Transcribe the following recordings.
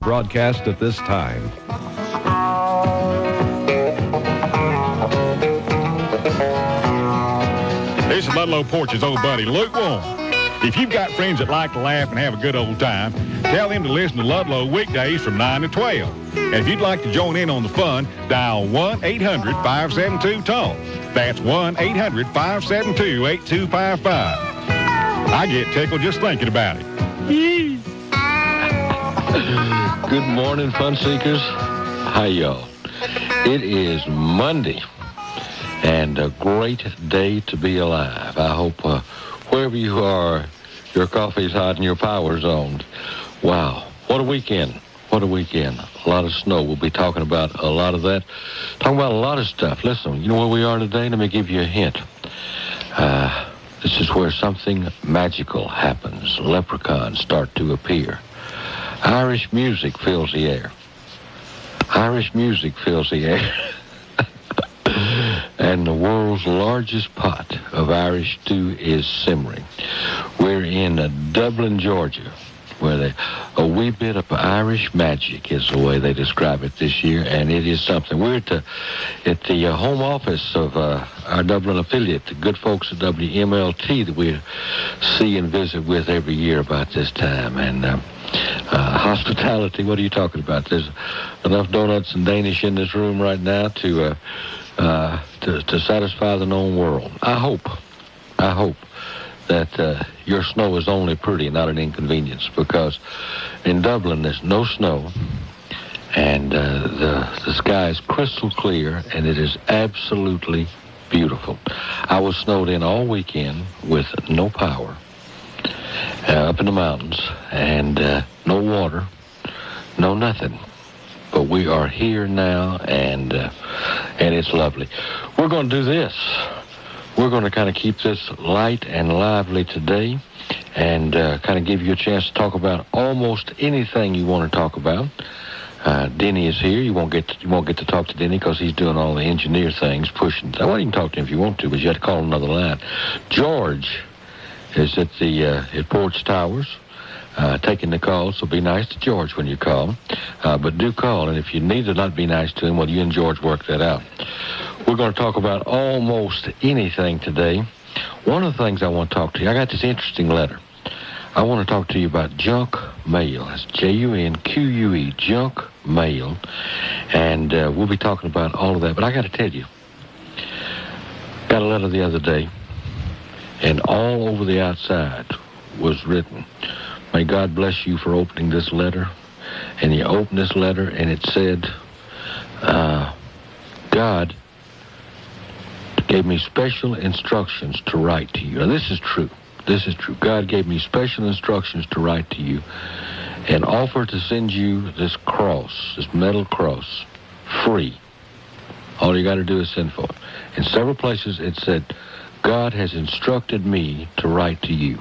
broadcast at this time. This is Ludlow Porch's old buddy, Luke Warren. If you've got friends that like to laugh and have a good old time, tell them to listen to Ludlow weekdays from 9 to 12. And if you'd like to join in on the fun, dial 1-800-572-TALK. That's 1-800-572-8255. I get tickled just thinking about it. Good morning, fun seekers. Hi, y'all. It is Monday, and a great day to be alive. I hope wherever you are, your coffee's hot and your power's on. Wow, what a weekend. What a weekend. A lot of snow. We'll be talking about a lot of that. Talking about a lot of stuff. Listen, you know where we are today? Let me give you a hint. This is where something magical happens. Leprechauns start to appear. Irish music fills the air. Irish music fills the air. And the world's largest pot of Irish stew is simmering. We're in Dublin, Georgia, where a wee bit of Irish magic is the way they describe it this year, and it is something. We're at the home office of our Dublin affiliate, the good folks at WMLT that we see and visit with every year about this time. And hospitality, what are you talking about? There's enough donuts and Danish in this room right now to satisfy the known world. I hope that your snow is only pretty, not an inconvenience, because in Dublin there's no snow, and the sky is crystal clear, and it is absolutely beautiful. I was snowed in all weekend with no power up in the mountains, and no water, no nothing. But we are here now, and it's lovely. We're going to do this. We're going to kind of keep this light and lively today, and kind of give you a chance to talk about almost anything you want to talk about. Denny is here. You won't get to talk to Denny because he's doing all the engineer things, pushing. I won't even talk to him if you want to, but you have to call another line. George is at the at Porch Towers. Taking the calls, so be nice to George when you call. But do call, and if you need to not be nice to him, well, you and George work that out. We're going to talk about almost anything today. One of the things I want to talk to you, I got this interesting letter. I want to talk to you about junk mail. That's Junque, junk mail. And we'll be talking about all of that. But I got to tell you, got a letter the other day, and all over the outside was written, "May God bless you for opening this letter." And you opened this letter, and it said, God gave me special instructions to write to you. Now, this is true. This is true. God gave me special instructions to write to you and offer to send you this cross, this metal cross, free. All you got to do is send for it. In several places, it said, God has instructed me to write to you.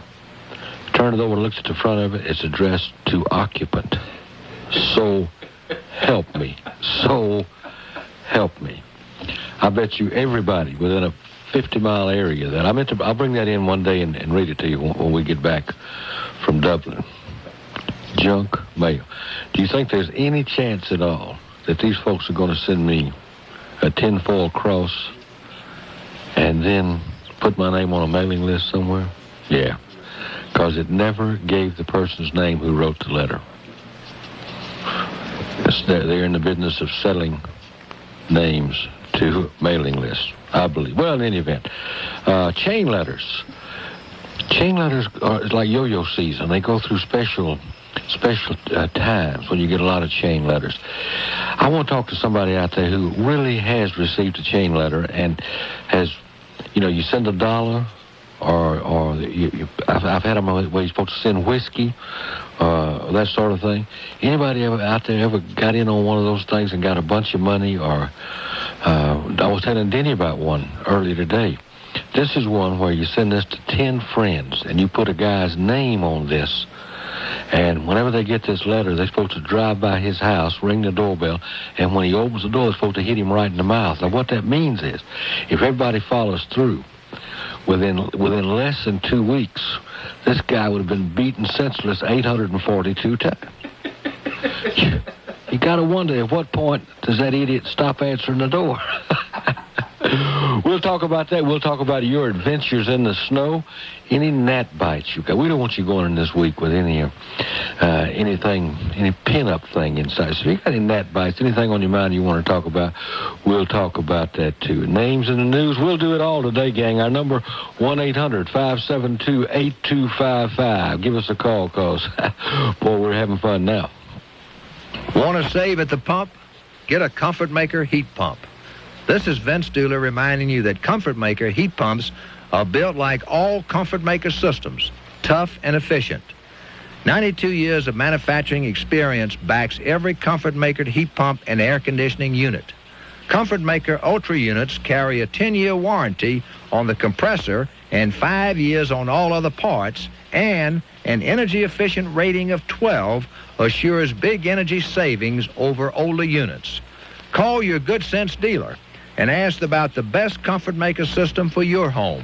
Turn it over and look at the front of it. It's addressed to occupant. So help me. So help me. I bet you everybody within a 50-mile area that I'll bring that in one day and read it to you when we get back from Dublin. Junk mail. Do you think there's any chance at all that these folks are going to send me a tinfoil cross and then put my name on a mailing list somewhere? Yeah. Because it never gave the person's name who wrote the letter. They're in the business of selling names to mailing lists, I believe. Well, in any event, chain letters. Chain letters are like yo-yo season. They go through special times when you get a lot of chain letters. I want to talk to somebody out there who really has received a chain letter and has, you send $1, or I've had them where you're supposed to send whiskey, that sort of thing. Anybody out there ever got in on one of those things and got a bunch of money? Or I was telling Denny about one earlier today. This is one where you send this to 10 friends and you put a guy's name on this. And whenever they get this letter, they're supposed to drive by his house, ring the doorbell, and when he opens the door, they're supposed to hit him right in the mouth. Now, what that means is, if everybody follows through, within less than 2 weeks, this guy would have been beaten senseless 842 times. You got to wonder at what point does that idiot stop answering the door? We'll talk about that. We'll talk about your adventures in the snow. Any gnat bites you got. We don't want you going in this week with anything, any pin-up thing inside. So if you got any gnat bites, anything on your mind you want to talk about, we'll talk about that too. Names in the news, we'll do it all today, gang. Our number, 1-800-572-8255. Give us a call, because, boy, we're having fun now. Want to save at the pump? Get a Comfort Maker heat pump. This is Vince Dooler reminding you that Comfort Maker heat pumps are built like all Comfort Maker systems, tough and efficient. 92 years of manufacturing experience backs every Comfort Maker heat pump and air conditioning unit. Comfort Maker Ultra units carry a 10-year warranty on the compressor and 5 years on all other parts, and an energy-efficient rating of 12 assures big energy savings over older units. Call your Good Sense dealer and ask about the best Comfort Maker system for your home.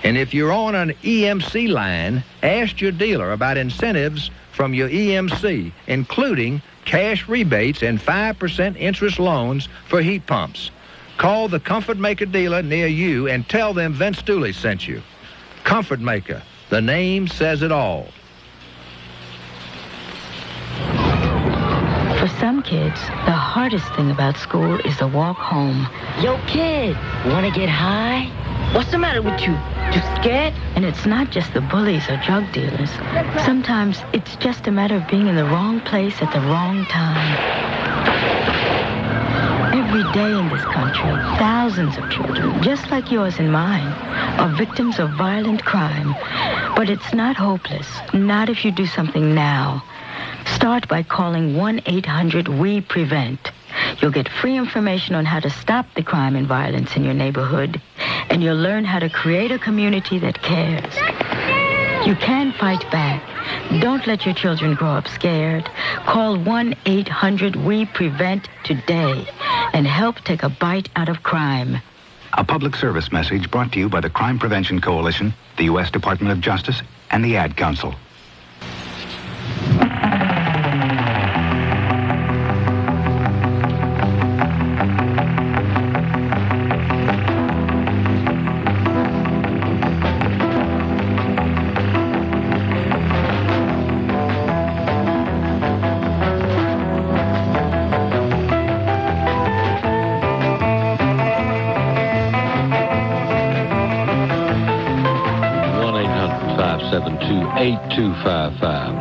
And if you're on an EMC line, ask your dealer about incentives from your EMC, including cash rebates and 5% interest loans for heat pumps. Call the Comfort Maker dealer near you and tell them Vince Dooley sent you. Comfort Maker, the name says it all. For some kids, the hardest thing about school is the walk home. Yo, kid, want to get high? What's the matter with you? You scared? And it's not just the bullies or drug dealers. Sometimes it's just a matter of being in the wrong place at the wrong time. Every day in this country, thousands of children, just like yours and mine, are victims of violent crime. But it's not hopeless, not if you do something now. Start by calling 1-800-WE-PREVENT. You'll get free information on how to stop the crime and violence in your neighborhood, and you'll learn how to create a community that cares. You can fight back. Don't let your children grow up scared. Call 1-800-WE-PREVENT today and help take a bite out of crime. A public service message brought to you by the Crime Prevention Coalition, the U.S. Department of Justice, and the Ad Council.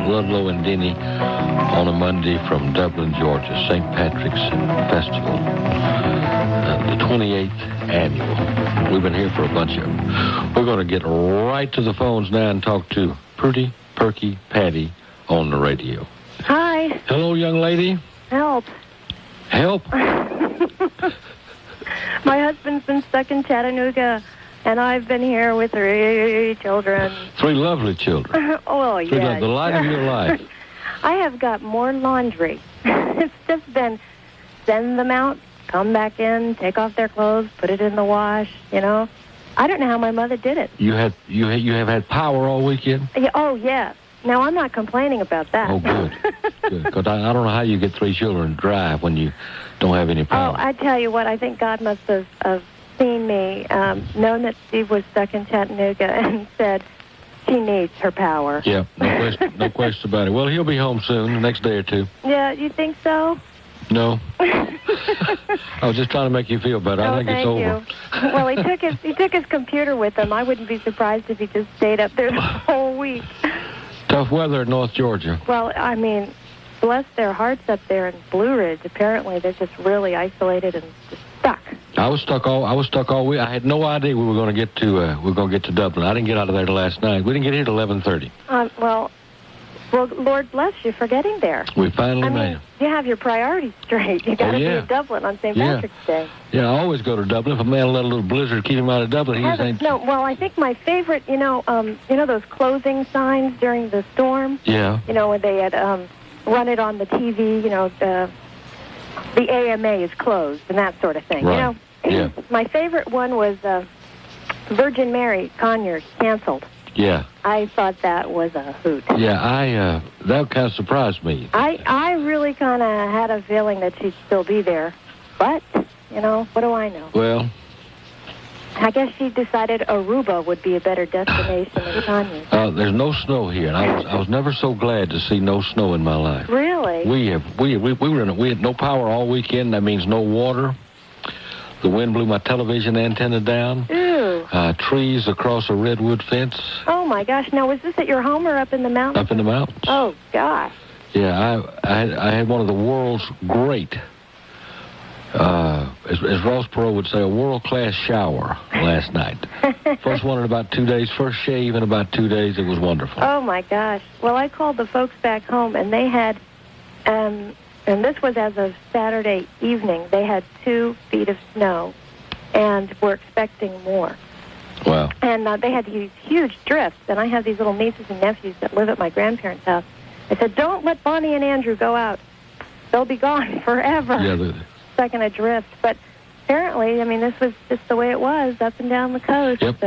Ludlow and Denny on a Monday from Dublin, Georgia, St. Patrick's Festival, the 28th annual. We've been here for a bunch of them. We're going to get right to the phones now and talk to Pretty Perky Patty on the radio. Hi. Hello, young lady. Help. Help? My husband's been stuck in Chattanooga, and I've been here with 3 children. 3 lovely children. Oh, yeah. The light of your life. I have got more laundry. It's just been send them out, come back in, take off their clothes, put it in the wash, you know. I don't know how my mother did it. You have had power all weekend? Yeah, oh, yeah. Now, I'm not complaining about that. Oh, good. Good. Because I don't know how you get 3 children to drive when you don't have any power. Oh, I tell you what, I think God must have seen me, known that Steve was stuck in Chattanooga, and said she needs her power. Yeah, no question about it. Well, he'll be home soon, the next day or 2. Yeah, you think so? No. I was just trying to make you feel better. I think it's over. You. Well, he took his computer with him. I wouldn't be surprised if he just stayed up there the whole week. Tough weather in North Georgia. Well, I mean, bless their hearts up there in Blue Ridge. Apparently, they're just really isolated and just stuck. I was stuck all week. I had no idea we were going to get to Dublin. I didn't get out of there till last night. We didn't get here till 11:30. Well, Lord bless you for getting there. We finally made it. You have your priorities straight. You got to be in Dublin on St. Patrick's Day. Yeah, I always go to Dublin. If a man let a little blizzard keep him out of Dublin, No, well, I think my favorite, you know those closing signs during the storm? Yeah. You know, when they had run it on the TV, you know, the AMA is closed and that sort of thing. Right. You know, yeah. My favorite one was Virgin Mary Conyers canceled. Yeah. I thought that was a hoot. Yeah, that kind of surprised me. I really kind of had a feeling that she'd still be there. But, what do I know? Well, I guess she decided Aruba would be a better destination than Tanya. there's no snow here, and I was never so glad to see no snow in my life. Really? We had no power all weekend. That means no water. The wind blew my television antenna down. Ew. Trees across a redwood fence. Oh, my gosh. Now, was this at your home or up in the mountains? Up in the mountains. Oh, gosh. Yeah, I had one of the world's great, as Ross Perot would say, a world-class shower last night. First one in about 2 days. First shave in about 2 days. It was wonderful. Oh, my gosh. Well, I called the folks back home, and they had, and this was as of Saturday evening, they had 2 feet of snow, and were expecting more. Wow. And they had these huge drifts, and I have these little nieces and nephews that live at my grandparents' house. I said, don't let Bonnie and Andrew go out. They'll be gone forever. Yeah, Stuck in a drift. But apparently, this was just the way it was up and down the coast. Yep,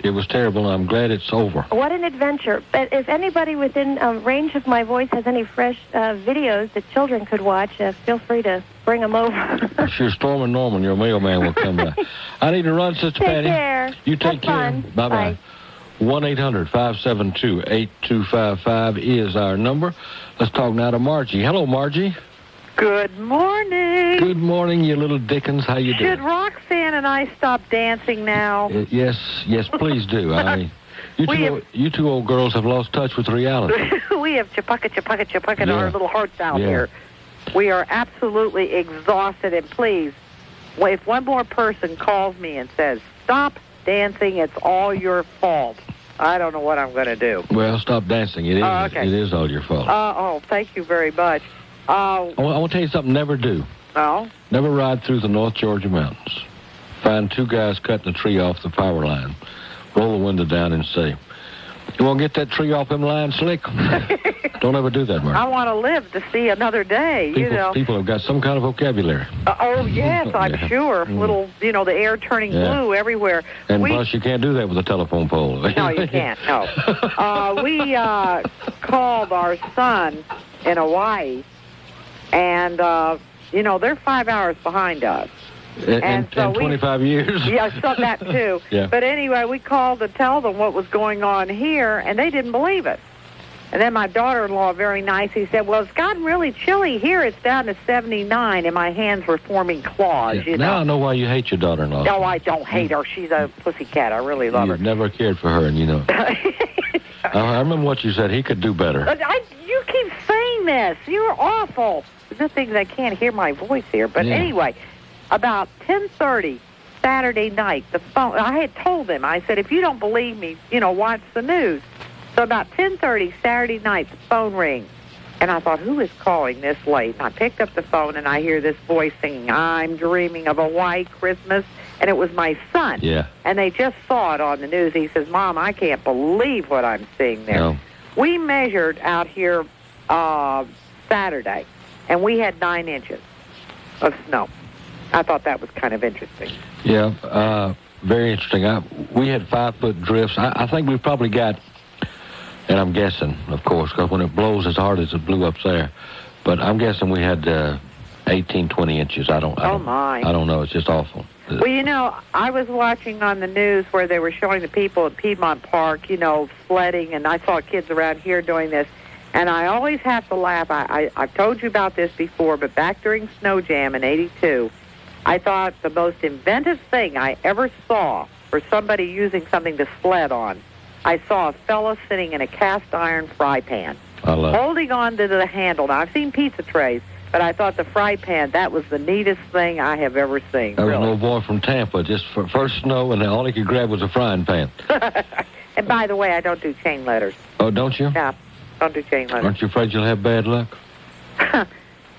it was terrible, and I'm glad it's over. What an adventure. But if anybody within range of my voice has any fresh videos that children could watch, feel free to bring them over. Sure, Storm and Norman, your mailman, will come by. I need to run, Sister Patty. Take care. You take care. Fun. Bye-bye. Bye. 1-800-572-8255 is our number. Let's talk now to Margie. Hello, Margie. Good morning. Good morning, you little Dickens. How you doing? Should Roxanne and I stop dancing now? Yes, please do. You two old girls have lost touch with reality. We have chapucka in our little hearts out here. We are absolutely exhausted, and please, if one more person calls me and says, stop dancing, it's all your fault, I don't know what I'm going to do. Well, stop dancing. It is. Okay. It is all your fault. Thank you very much. I want to tell you something. Never do. Oh? Never ride through the North Georgia mountains. Find 2 guys cutting a tree off the power line. Roll the window down and say, you want to get that tree off them lines slick? Don't ever do that, Mark. I want to live to see another day, People have got some kind of vocabulary. Yes, I'm sure. Little, the air turning blue everywhere. And plus, you can't do that with a telephone pole. No, you can't, no. We called our son in Hawaii, and, they're 5 hours behind us. And so 25 years? Yeah, so that too. Yeah. But anyway, we called to tell them what was going on here, and they didn't believe us. And then my daughter-in-law, very nice, he said, well, it's gotten really chilly here. It's down to 79, and my hands were forming claws, Now I know why you hate your daughter-in-law. No, I don't hate her. She's a pussycat. I really love her. You've never cared for her, and you know. I remember what you said. He could do better. You keep saying this. You're awful. The good thing is I can't hear my voice here. But anyway, about 10:30 Saturday night, the phone, I had told him, I said, if you don't believe me, watch the news. So about 10:30 Saturday night, the phone rings. And I thought, who is calling this late? And I picked up the phone, and I hear this voice singing, I'm dreaming of a white Christmas. And it was my son. Yeah. And they just saw it on the news. He says, Mom, I can't believe what I'm seeing there. No. We measured out here Saturday, and we had 9 inches of snow. I thought that was kind of interesting. Yeah, very interesting. We had 5-foot drifts. I think we've probably got, and I'm guessing, of course, because when it blows as hard as it blew up there, but I'm guessing we had 18, 20 inches. I don't know. It's just awful. Well, I was watching on the news where they were showing the people at Piedmont Park, sledding, and I saw kids around here doing this, and I always have to laugh. I've told you about this before, but back during Snow Jam in '82, I thought the most inventive thing I ever saw for somebody using something to sled on, I saw a fellow sitting in a cast iron fry pan, holding on to the handle. Now, I've seen pizza trays, but I thought the fry pan, that was the neatest thing I have ever seen. There was an old boy from Tampa, just for first snow, and all he could grab was a frying pan. And by the way, I don't do chain letters. Oh, don't you? Yeah, don't do chain letters. Aren't you afraid you'll have bad luck?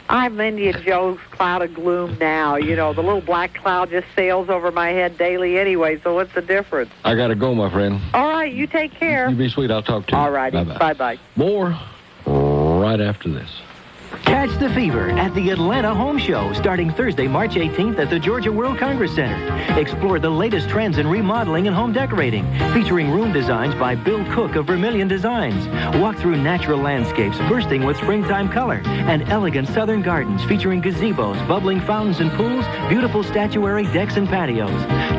I'm Indian Joe's cloud of gloom now. The little black cloud just sails over my head daily anyway, so what's the difference? I got to go, my friend. All right, you take care. You be sweet. I'll talk to you. All righty. Bye-bye. Bye-bye. More right after this. Catch the fever at the Atlanta Home Show starting Thursday, March 18th at the Georgia World Congress Center. Explore the latest trends in remodeling and home decorating, featuring room designs by Bill Cook of Vermilion Designs. Walk through natural landscapes bursting with springtime color and elegant southern gardens featuring gazebos, bubbling fountains and pools, beautiful statuary decks and patios.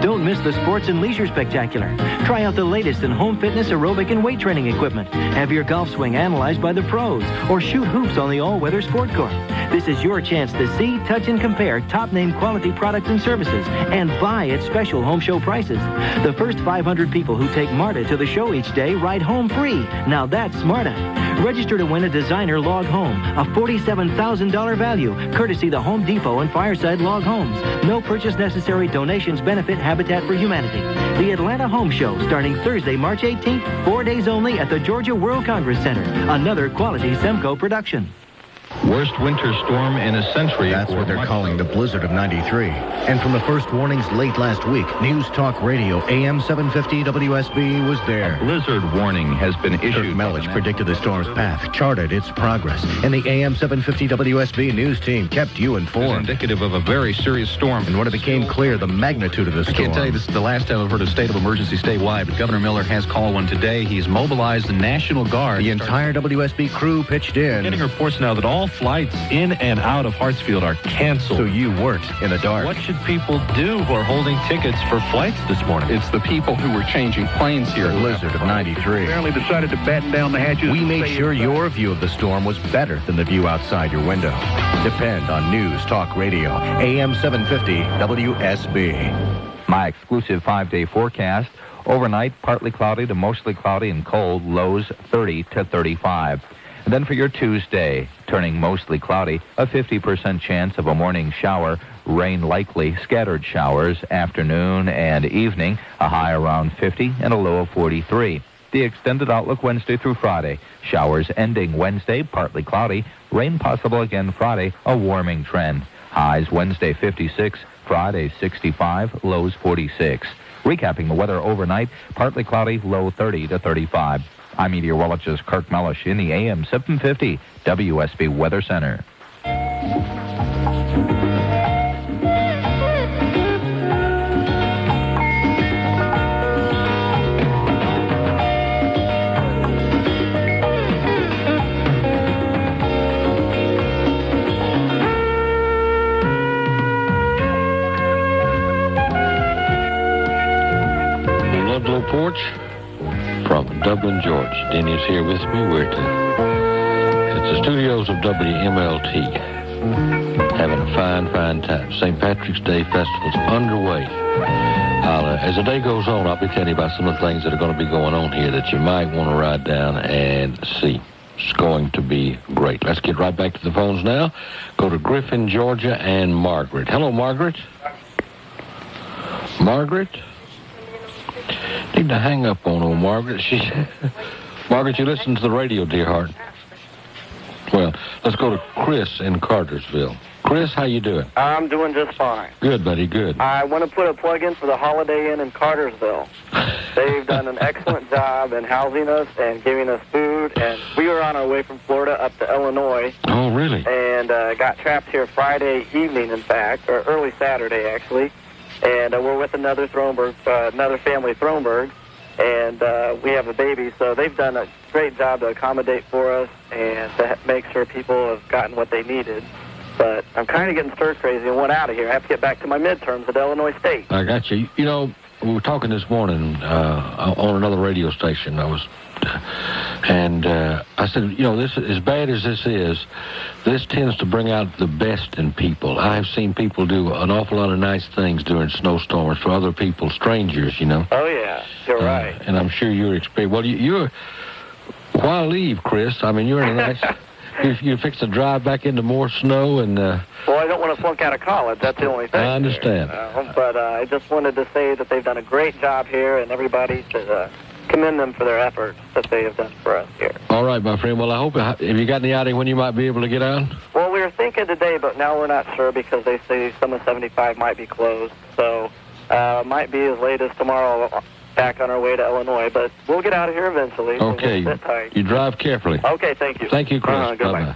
Don't miss the sports and leisure spectacular. Try out the latest in home fitness, aerobic, and weight training equipment. Have your golf swing analyzed by the pros or shoot hoops on the all-weather sport court. This is your chance to see, touch, and compare top-name quality products and services and buy at special home show prices. The first 500 people who take MARTA to the show each day ride home free. Now that's MARTA. Register to win a designer log home, a $47,000 value, courtesy the Home Depot and Fireside Log Homes. No purchase necessary. Donations benefit Habitat for Humanity. The Atlanta Home Show starting Thursday, March 18th, 4 days only at the Georgia World Congress Center. Another quality Semco production. Worst winter storm in a century. That's what they're calling the blizzard of 93. And from the first warnings late last week, News Talk Radio AM-750 WSB was there. A blizzard warning has been issued. Melich predicted the storm's path, charted its progress, and the AM-750 WSB news team kept you informed. It's indicative of a very serious storm. And when it became clear the magnitude of the storm... I can't tell you this is the last time I've heard a state of emergency statewide, but Governor Miller has called one today. He's mobilized the National Guard. The entire WSB crew pitched in. Getting reports now that all flights in and out of Hartsfield are canceled. So you weren't in the dark. What should people do who are holding tickets for flights this morning? It's the people who were changing planes here. The blizzard of 93. Apparently decided to batten down the hatches. We made sure your view of the storm was better than the view outside your window. Depend on News Talk Radio, AM 750 WSB. My exclusive 5-day forecast. Overnight, partly cloudy to mostly cloudy and cold, lows 30 to 35. And then for your Tuesday, turning mostly cloudy, a 50% chance of a morning shower, rain likely, scattered showers, afternoon and evening, a high around 50 and a low of 43. The extended outlook Wednesday through Friday, showers ending Wednesday, partly cloudy, rain possible again Friday, a warming trend. Highs Wednesday 56, Friday 65, lows 46. Recapping the weather overnight, partly cloudy, low 30 to 35. I'm meteorologist Kirk Mellish in the AM 750 WSB Weather Center. Ludlow Porch from Dublin, Georgia. Denny's here with me. We're at the studios of WMLT, having a fine, fine time. St. Patrick's Day Festival's underway. As the day goes on, I'll be telling you about some of the things that are going to be going on here that you might want to ride down and see. It's going to be great. Let's get right back to the phones now. Go to Griffin, Georgia, and Margaret. Hello, Margaret. Margaret? Need to hang up on old Margaret. Margaret, you listen to the radio, dear heart. Well, let's go to Chris in Cartersville. Chris, how you doing? I'm doing just fine. Good, buddy, good. I want to put a plug in for the Holiday Inn in Cartersville. They've done an excellent job in housing us and giving us food. And we were on our way from Florida up to Illinois. Oh, really? And got trapped here Friday evening, in fact, or early Saturday, actually. And we're with another family, Thronberg, and we have a baby. So they've done a great job to accommodate for us and to make sure people have gotten what they needed. But I'm kind of getting stir crazy and want out of here. I have to get back to my midterms at Illinois State. I got you. You know, we were talking this morning on another radio station. I said, you know, this, as bad as this is, this tends to bring out the best in people. I've seen people do an awful lot of nice things during snowstorms for other people, strangers, you know. Oh, yeah, you're right. And I'm sure you're experienced. Well, you're, why leave, Chris? I mean, you're in a nice, you fix to drive back into more snow and... Well, I don't want to flunk out of college. That's the only thing. I understand. But I just wanted to say that they've done a great job here, and everybody should commend them for their efforts that they have done for us here. All right, my friend. Well, I hope, have you got any idea when you might be able to get out? Well, we were thinking today, but now we're not sure because they say some of 75 might be closed. So might be as late as tomorrow back on our way to Illinois. But we'll get out of here eventually. Okay. We'll sit tight. You drive carefully. Okay, thank you. Thank you, Chris. Goodbye.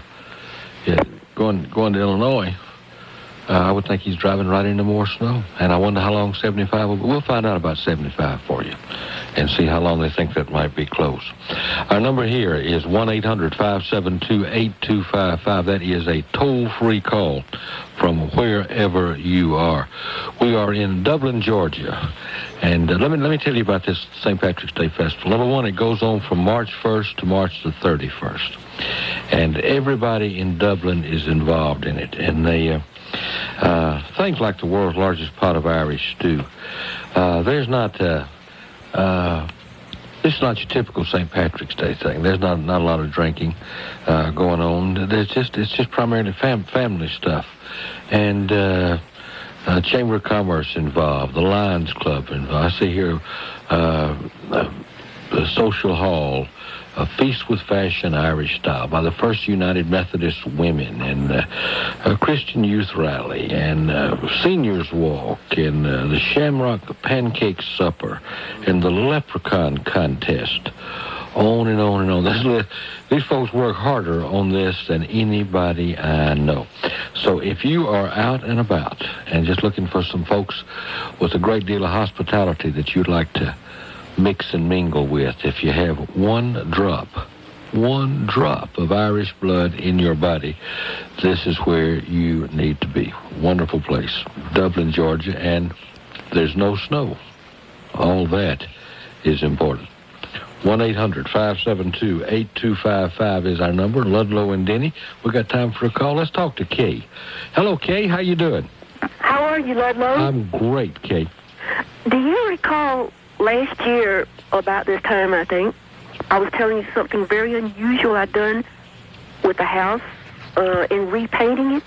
Yeah. going to Illinois, I would think he's driving right into more snow. And I wonder how long 75 will be. We'll find out about 75 for you and see how long they think that might be close. Our number here is 1-800-572-8255. That is a toll-free call from wherever you are. We are in Dublin, Georgia. And let me tell you about this St. Patrick's Day Festival. Number one, it goes on from March 1st to March the 31st. And everybody in Dublin is involved in it. And they... things like the world's largest pot of Irish stew. There's not... this is not your typical St. Patrick's Day thing. There's not a lot of drinking going on. It's just primarily family stuff. And Chamber of Commerce involved, the Lions Club involved. I see here the Social Hall, a Feast with Fashion Irish Style by the First United Methodist Women, and a Christian Youth Rally, and Seniors Walk, and the Shamrock Pancake Supper, and the Leprechaun Contest. On and on and on. These folks work harder on this than anybody I know. So if you are out and about and just looking for some folks with a great deal of hospitality that you'd like to mix and mingle with, if you have one drop of Irish blood in your body, this is where you need to be. Wonderful place, Dublin, Georgia, and there's no snow. All that is important. 1-800-572-8255 is our number. Ludlow and Denny. We got time for a call. Let's talk to Kay. Hello, Kay. How you doing? How are you, Ludlow? I'm great, Kay. Do you recall last year, about this time, I think, I was telling you something very unusual I'd done with the house in repainting it?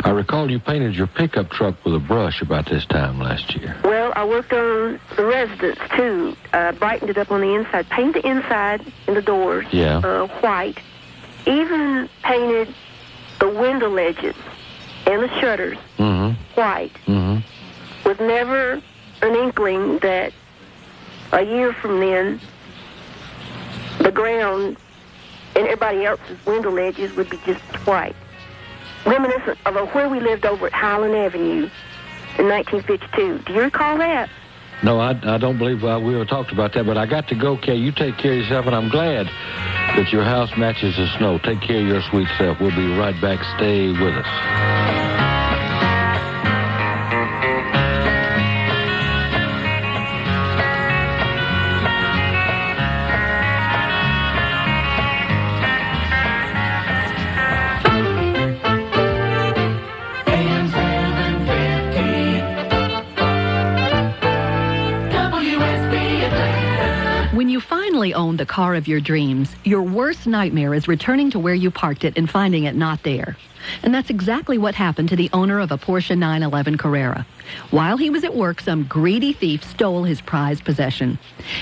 I recall you painted your pickup truck with a brush about this time last year. Well, I worked on the residence, too. Brightened it up on the inside. Painted the inside and the doors white. Even painted the window ledges and the shutters white. With never an inkling that a year from then, the ground and everybody else's window ledges would be just white. Reminiscent of where we lived over at Highland Avenue in 1952. Do you recall that? No, I don't believe we ever talked about that, but I got to go, Kay. You take care of yourself, and I'm glad that your house matches the snow. Take care of your sweet self. We'll be right back. Stay with us. When you finally own the car of your dreams, your worst nightmare is returning to where you parked it and finding it not there. And that's exactly what happened to the owner of a Porsche 911 Carrera. While he was at work, some greedy thief stole his prized possession.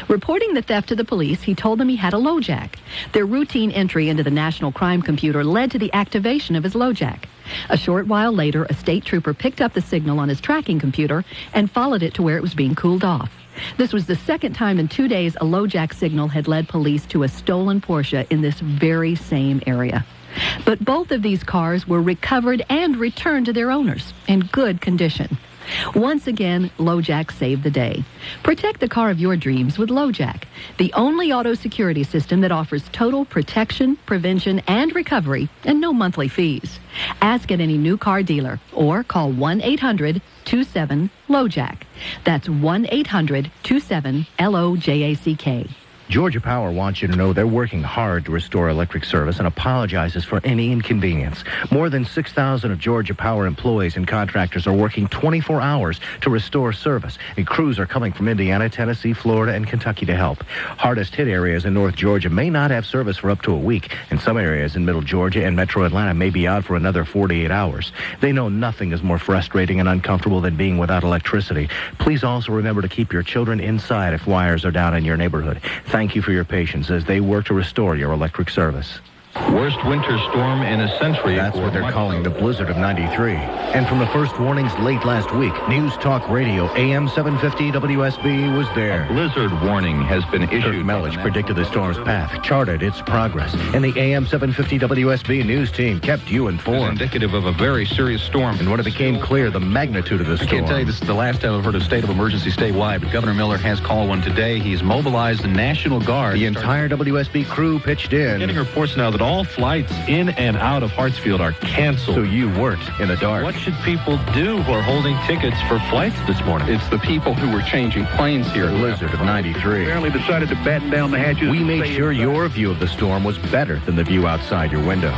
Reporting the theft to the police, he told them he had a LoJack. Their routine entry into the National Crime Computer led to the activation of his LoJack. A short while later, a state trooper picked up the signal on his tracking computer and followed it to where it was being cooled off. This was the second time in 2 days a LoJack signal had led police to a stolen Porsche in this very same area. But both of these cars were recovered and returned to their owners in good condition. Once again, LoJack saved the day. Protect the car of your dreams with LoJack, the only auto security system that offers total protection, prevention, and recovery, and no monthly fees. Ask at any new car dealer or call 1-800-27-LoJack. That's 1-800-27-LOJACK. Georgia Power wants you to know they're working hard to restore electric service and apologizes for any inconvenience. More than 6,000 of Georgia Power employees and contractors are working 24 hours to restore service, and crews are coming from Indiana, Tennessee, Florida, and Kentucky to help. Hardest hit areas in North Georgia may not have service for up to a week, and some areas in Middle Georgia and Metro Atlanta may be out for another 48 hours. They know nothing is more frustrating and uncomfortable than being without electricity. Please also remember to keep your children inside if wires are down in your neighborhood. Thank you for your patience as they work to restore your electric service. Worst winter storm in a century. That's what they're calling the blizzard of 93. And from the first warnings late last week, News Talk Radio AM-750 WSB was there. A blizzard warning has been issued. Mellish predicted the storm's path, charted its progress, and the AM-750 WSB news team kept you informed. It's indicative of a very serious storm. And when it became clear the magnitude of the storm... I can't tell you, this is the last time I've heard of state of emergency statewide, but Governor Miller has called one today. He's mobilized the National Guard. The entire WSB crew pitched in. Getting reports now that all flights in and out of Hartsfield are canceled. So you weren't in the dark. What should people do who are holding tickets for flights this morning? It's the people who were changing planes here. Blizzard of 93. Apparently decided to batten down the hatches. We made sure your view of the storm was better than the view outside your window.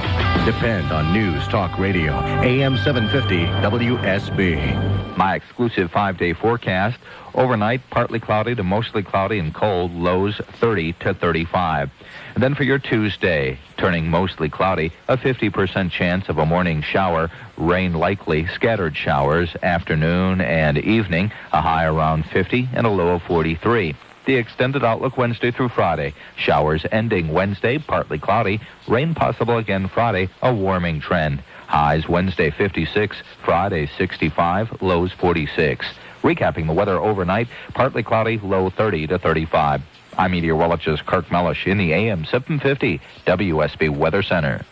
Depend on News Talk Radio, AM 750 WSB. My exclusive 5-day forecast. Overnight, partly cloudy to mostly cloudy and cold, lows 30 to 35. And then for your Tuesday, turning mostly cloudy, a 50% chance of a morning shower, rain likely, scattered showers, afternoon and evening, a high around 50 and a low of 43. The extended outlook Wednesday through Friday. Showers ending Wednesday, partly cloudy, rain possible again Friday, a warming trend. Highs Wednesday 56, Friday 65, lows 46. Recapping the weather overnight, partly cloudy, low 30 to 35. I'm meteorologist Kirk Mellish in the AM 750 WSB Weather Center.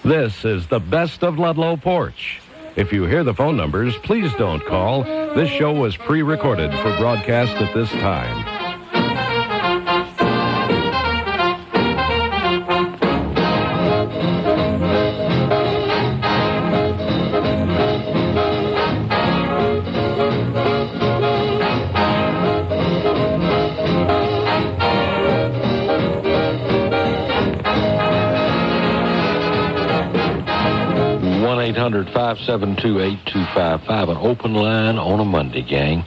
This is the best of Ludlow Porch. If you hear the phone numbers, please don't call. This show was pre-recorded for broadcast at this time. One 800-572-8255, an open line on a Monday, gang,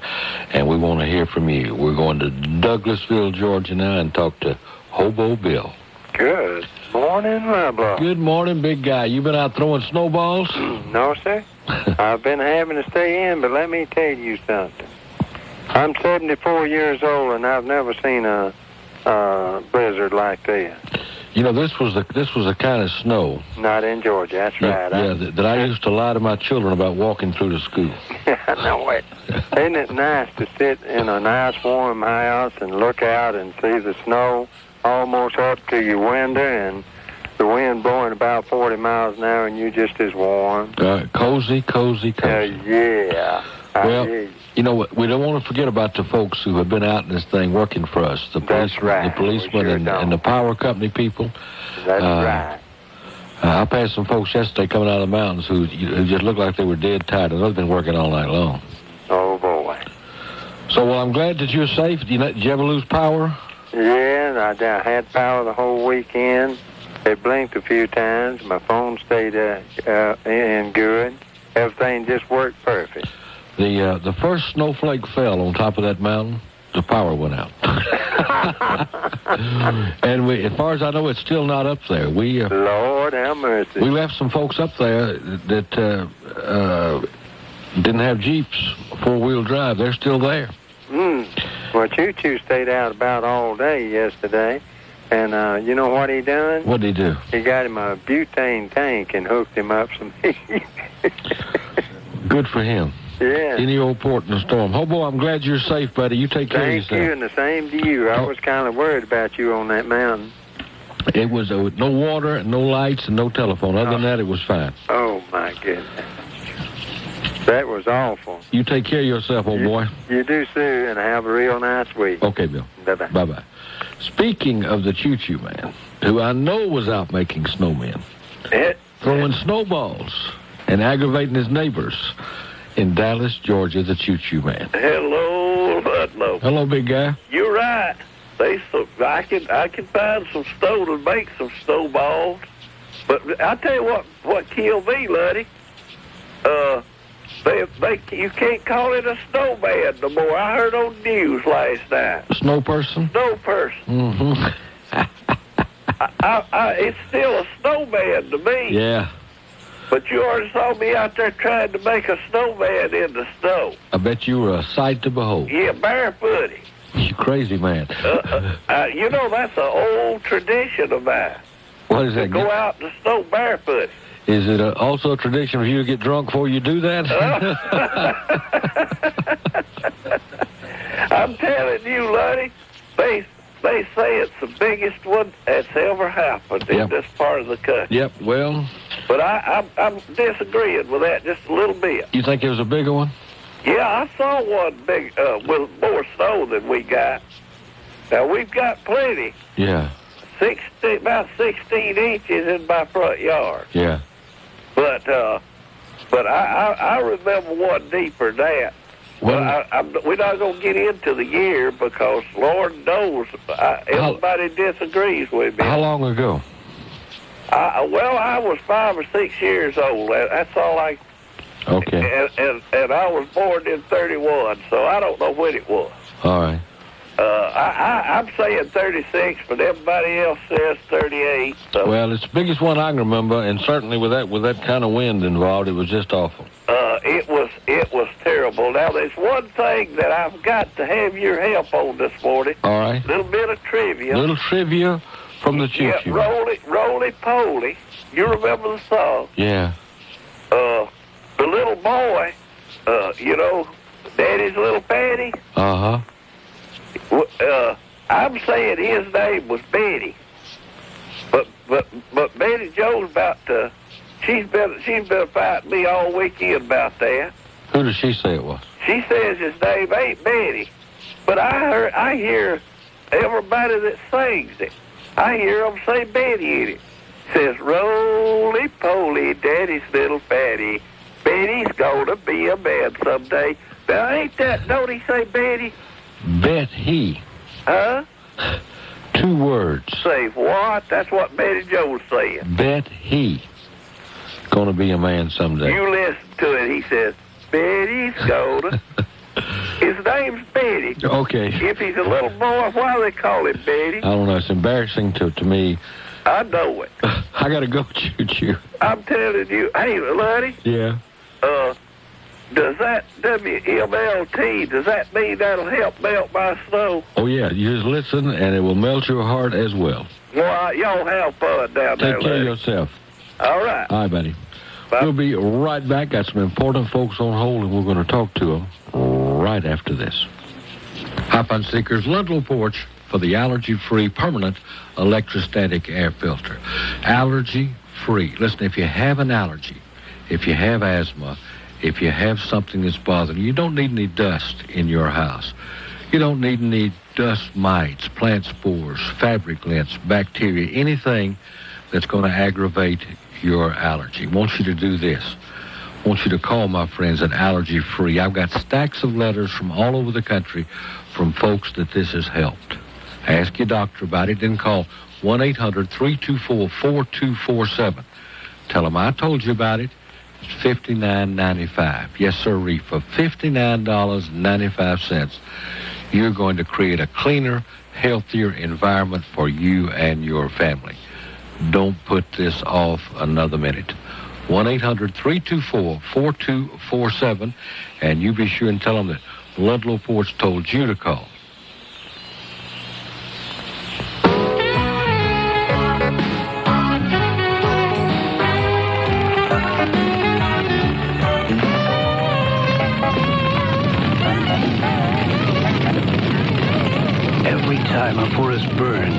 and we want to hear from you. We're going to Douglasville, Georgia now and talk to Hobo Bill. Good morning, Ludlow. Good morning, big guy. You been out throwing snowballs? No, sir. I've been having to stay in, but let me tell you something. I'm 74 years old, and I've never seen a blizzard like this. You know, this was the kind of snow. Not in Georgia, that's right. That I used to lie to my children about walking through the school. I know it. Isn't it nice to sit in a nice warm house and look out and see the snow almost up to your window and the wind blowing about 40 miles an hour and you just as warm? Cozy. Yeah. Well, you know, we don't want to forget about the folks who have been out in this thing working for us. The policemen and the power company people. That's right. I passed some folks yesterday coming out of the mountains who just looked like they were dead tired, and they've been working all night long. Oh, boy. So, well, I'm glad that you're safe. Did you ever lose power? Yeah, I had power the whole weekend. It blinked a few times. My phone stayed in good. Everything just worked perfect. The first snowflake fell on top of that mountain, the power went out. And as far as I know, it's still not up there. Lord have mercy. We left some folks up there that didn't have Jeeps, four-wheel drive. They're still there. Well, Choo stayed out about all day yesterday. And you know what he done? What'd he do? He got him a butane tank and hooked him up some heat. Good for him. Yeah. Any old port in the storm. Hobo, I'm glad you're safe, buddy. You take care of yourself. Thank you, and the same to you. I was kind of worried about you on that mountain. It was no water, no lights, and no telephone. Other than that, it was fine. Oh, my goodness. That was awful. You take care of yourself, old boy. You do, Sue, and have a real nice week. Okay, Bill. Bye-bye. Bye-bye. Speaking of the Choo man, who I know was out making snowmen, throwing snowballs and aggravating his neighbors in Dallas, Georgia, the Choo man. Hello, Ludlow. Hello, big guy. You're right. I can find some snow to make some snowballs. But I'll tell you what killed me, Luddy. You can't call it a snowman no more. I heard on the news last night. Snow person? Snow person. Mm-hmm. It's still a snowman to me. Yeah. But you already saw me out there trying to make a snowman in the snow. I bet you were a sight to behold. Yeah, barefooted. You crazy man. You know, that's an old tradition of mine. What is that? Go out in the snow barefoot. Is it also a tradition for you to get drunk before you do that? I'm telling you, Luddy, they say it's the biggest one that's ever happened in this part of the country. Yep, well... But I'm disagreeing with that just a little bit. You think it was a bigger one? Yeah, I saw one big with more snow than we got. Now, we've got plenty. Yeah. About 16 inches in my front yard. Yeah. But I remember one deeper than that. Well, we're not going to get into the year because Lord knows everybody disagrees with me. How long ago? Well, I was 5 or 6 years old. That's all I... Okay. And I was born in 31, so I don't know when it was. All right. I'm saying 36, but everybody else says 38. So. Well, it's the biggest one I can remember, and certainly with that kind of wind involved, it was just awful. It was terrible. Now, there's one thing that I've got to have your help on this morning. All right. A little bit of trivia. Little trivia from the Choo Choo. Yeah, roly-poly. You remember the song? Yeah. The little boy, Daddy's little Patty. Uh-huh. I'm saying his name was Betty, but Betty Jo's about to. She's been fighting me all weekend about that. Who does she say it was? She says his name ain't Betty, but I hear everybody that sings it. I hear them say Betty in it. Says roly poly, Daddy's little Patty. Betty's gonna be a man someday. Now ain't that? Don't he say Betty? Bet he. Huh? 2 words. Say what? That's what Betty Jo's saying. Bet he gonna be a man someday. You listen to it. He says, Betty's gonna. His name's Betty. Okay. If he's a little boy, why do they call him Betty? I don't know. It's embarrassing to me. I know it. I gotta go, Choo Choo. I'm telling you. Hey, Luddy. Yeah. Does that WMLT, does that mean that'll help melt my snow? Oh, yeah. You just listen, and it will melt your heart as well. Well, y'all have fun down there, Take care of Luddy. yourself. All right. All right, buddy. Bye. We'll be right back. Got some important folks on hold, and we're going to talk to them right after this. Hi, Fun Seekers. Ludlow Porch for the allergy-free permanent electrostatic air filter. Allergy-free. Listen, if you have an allergy, if you have asthma, if you have something that's bothering you, you don't need any dust in your house. You don't need any dust mites, plant spores, fabric lint, bacteria, anything that's going to aggravate your allergy. I want you to do this. I want you to call my friends at Allergy Free. I've got stacks of letters from all over the country from folks that this has helped. Ask your doctor about it, then call 1-800-324-4247. Tell them I told you about it. It's $59.95. Yes, sir, for $59.95, you're going to create a cleaner, healthier environment for you and your family. Don't put this off another minute. 1-800-324-4247, and you be sure and tell them that Ludlow Porch told you to call. Every time a forest burns,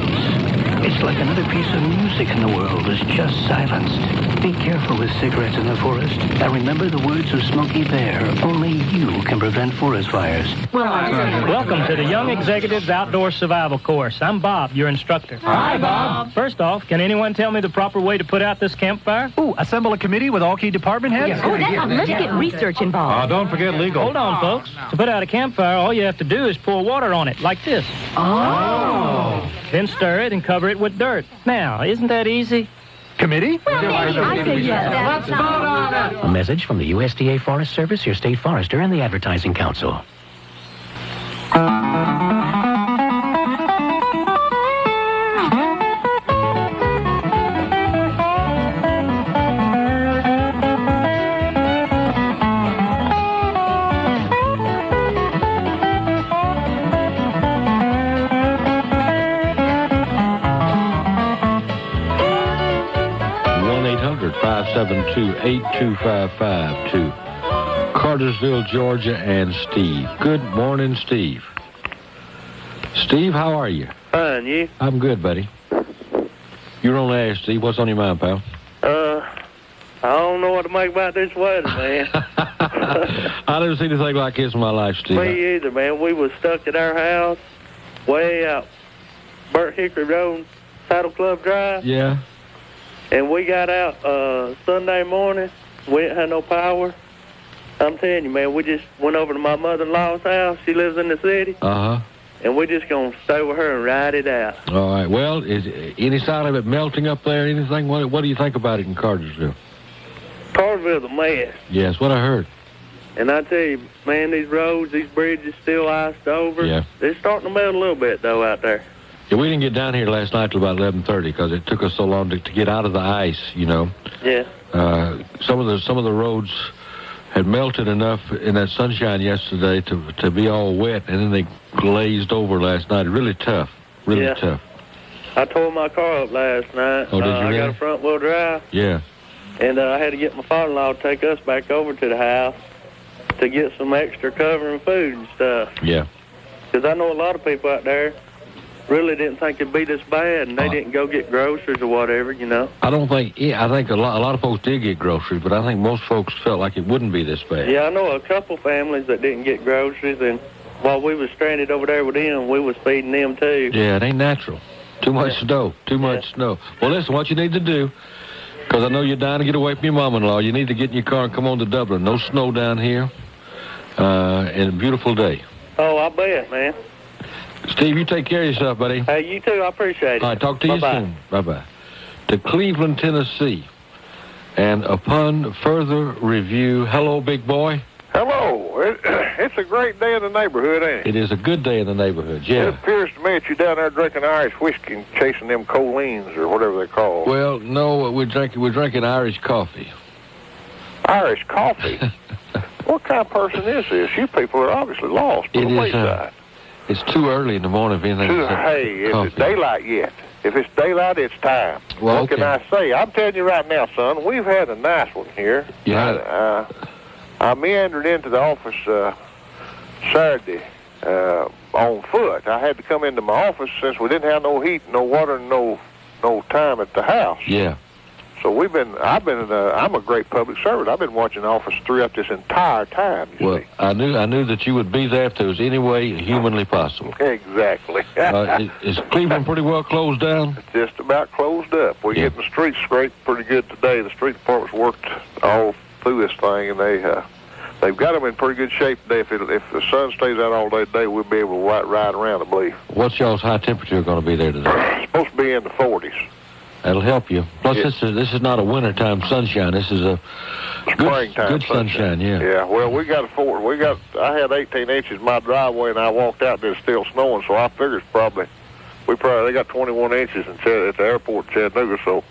it's like another piece of music in the world is just silenced. Be careful with cigarettes in the forest. And remember the words of Smokey Bear. Only you can prevent forest fires. Welcome to the Young Executives Outdoor Survival Course. I'm Bob, your instructor. Hi, Bob. First off, can anyone tell me the proper way to put out this campfire? Ooh, assemble a committee with all key department heads? Let's get research involved. Don't forget legal. Hold on, folks. To put out a campfire, all you have to do is pour water on it, like this. Oh. Then stir it and cover it with dirt. Now, isn't that easy? Committee? I say yes. Let's vote on it. A message from the USDA Forest Service, your state forester, and the Advertising Council. 877-8255 to Cartersville, Georgia, and Steve. Good morning, Steve. Steve, how are you? Fine, you? I'm good, buddy. You're on the air, Steve. What's on your mind, pal? I don't know what to make about this weather, man. I never seen anything like this in my life, Steve. Me either, man. We was stuck at our house way out Burnt Hickory Road, Saddle Club Drive. Yeah. And we got out Sunday morning. We didn't have no power. I'm telling you, man, we just went over to my mother-in-law's house. She lives in the city. Uh-huh. And we're just going to stay with her and ride it out. All right. Well, is any sign of it melting up there, anything? What do you think about it in Cartersville? Cartersville's a mess. Yes, what I heard. And I tell you, man, these roads, these bridges still iced over. Yeah. They're starting to melt a little bit, though, out there. Yeah, we didn't get down here last night till about 11:30 because it took us so long to get out of the ice, you know. Yeah. Some of the roads had melted enough in that sunshine yesterday to be all wet, and then they glazed over last night. Really tough. Really tough. I tore my car up last night. Oh, did you really? I got a front-wheel drive. Yeah. And I had to get my father-in-law to take us back over to the house to get some extra covering food and stuff. Yeah. Because I know a lot of people out there really didn't think it'd be this bad, and they didn't go get groceries or whatever, you know. I think a lot of folks did get groceries, but I think most folks felt like it wouldn't be this bad. Yeah, I know a couple families that didn't get groceries, and while we was stranded over there with them, we was feeding them too. Yeah, it ain't natural. Too much snow. Too much snow. Well, listen, what you need to do, because I know you're dying to get away from your mom-in-law, you need to get in your car and come on to Dublin. No snow down here, and a beautiful day. Oh, I bet, man. Steve, you take care of yourself, buddy. Hey, you too. I appreciate it. All right, talk to you soon. Bye-bye. To Cleveland, Tennessee. And upon further review, hello, big boy. Hello. It's a great day in the neighborhood, ain't it? It is a good day in the neighborhood, yeah. It appears to me that you're down there drinking Irish whiskey and chasing them Colines or whatever they're called. Well, no, we're drinking Irish coffee. Irish coffee? What kind of person is this? You people are obviously lost on the wayside. It's too early in the morning for anything. Hey, it's daylight yet. If it's daylight, it's time. Well, what can I say? I'm telling you right now, son, we've had a nice one here. Yeah. I meandered into the office Saturday on foot. I had to come into my office since we didn't have no heat, no water, and no time at the house. Yeah. So I'm a great public servant. I've been watching the office throughout this entire time. Well, I knew that you would be there if there was any way humanly possible. Exactly. Is Cleveland pretty well closed down? It's just about closed up. We're getting the streets scraped pretty good today. The street department's worked all through this thing, and they've got them in pretty good shape today. If the sun stays out all day today, we'll be able to ride around, I believe. What's y'all's high temperature going to be there today? It's supposed to be in the 40s. That'll help you. Plus, this is not a wintertime sunshine. This is a springtime good sunshine. Yeah. Yeah. Well, I had 18 inches in my driveway, and I walked out there, it's still snowing. So I figured they got 21 inches at the airport in Chattanooga. So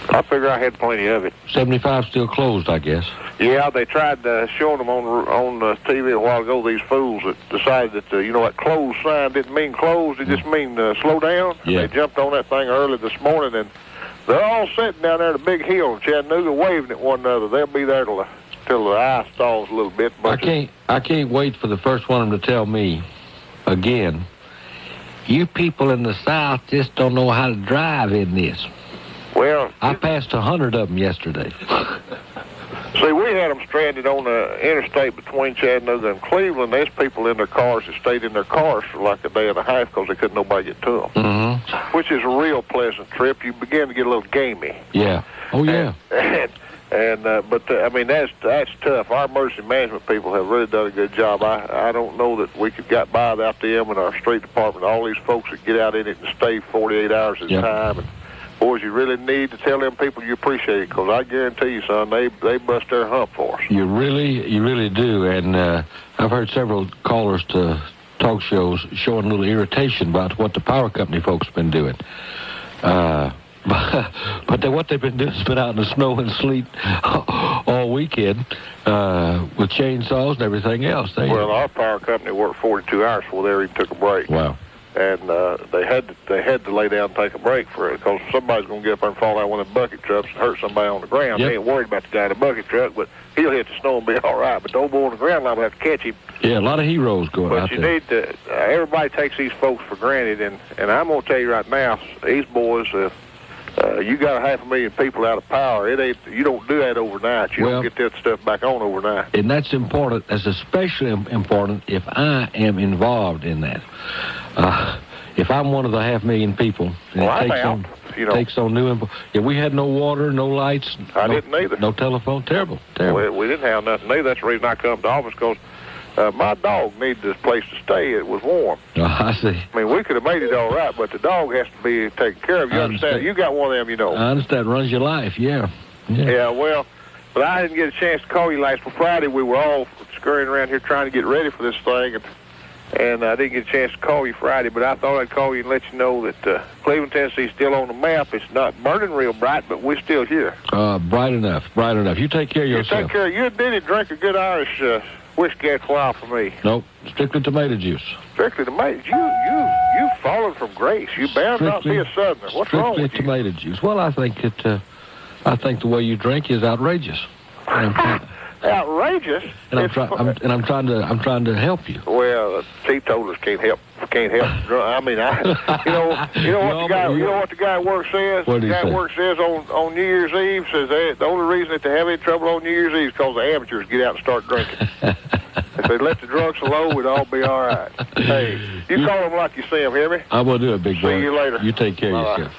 I figure I had plenty of it. 75 still closed, I guess. Yeah, they tried showing them on TV a while ago, these fools that decided that, that closed sign didn't mean closed, it just mean slow down. Yeah. They jumped on that thing early this morning, and they're all sitting down there at the big hill in Chattanooga waving at one another. They'll be there till the ice thaws a little bit. I can't wait for the first one of them to tell me again, you people in the South just don't know how to drive in this. Well, I passed 100 of them yesterday. See, we had them stranded on the interstate between Chattanooga and Cleveland. There's people in their cars that stayed in their cars for like a day and a half because they couldn't nobody get to them. Mm-hmm. Which is a real pleasant trip. You begin to get a little gamey. Yeah. Oh, yeah. But that's tough. Our emergency management people have really done a good job. I don't know that we could got by without them and our street department. All these folks that get out in it and stay 48 hours at a time. And boys, you really need to tell them people you appreciate it, because I guarantee you, son, they bust their hump for us. You really do. And I've heard several callers to talk shows showing a little irritation about what the power company folks have been doing. But what they've been doing is been out in the snow and sleet all weekend with chainsaws and everything else. Well, our power company worked 42 hours before they even took a break. Wow. and they had to lay down and take a break for it because somebody's going to get up there and fall out one of the bucket trucks and hurt somebody on the ground. Yep. They ain't worried about the guy in the bucket truck, but he'll hit the snow and be all right. But the old boy on the ground liable to have to catch him. Yeah, a lot of heroes going out But you there. need to. Everybody takes these folks for granted, and I'm going to tell you right now, these boys. You got 500,000 people out of power. It ain't. You don't do that overnight. You don't get that stuff back on overnight. And that's important. That's especially important if I am involved in that. If I'm one of the 500,000 people, and it takes on new. Yeah, we had no water, no lights. I didn't either. No telephone. Terrible. We didn't have nothing either. That's the reason I come to office because my dog needed this place to stay. It was warm. I see. I mean, we could have made it all right, but the dog has to be taken care of. You understand? You got one of them, you know. I understand. Runs your life. Yeah. Yeah. Well, but I didn't get a chance to call you last Friday. We were all scurrying around here trying to get ready for this thing, and I didn't get a chance to call you Friday. But I thought I'd call you and let you know that Cleveland, Tennessee's still on the map. It's not burning real bright, but we're still here. Bright enough. Bright enough. You take care of yourself. You take care. You didn't drink a good Irish whiskey after a while for me. Nope. Strictly tomato juice. Strictly tomato. You've fallen from grace. You bound not be a Southerner. What's wrong with you? Strictly tomato juice. Well, I think the way you drink is outrageous. Outrageous. And I'm trying to help you. Well, teetotalers can't help. I mean, you know what the guy at work says. What the guy at work says on New Year's Eve says the only reason that they have any trouble on New Year's Eve is because the amateurs get out and start drinking. If they let the drunks alone, we'd all be all right. Hey, you call them like you see them. Hear me? I will do it, big boy. See you later. You take care of yourself.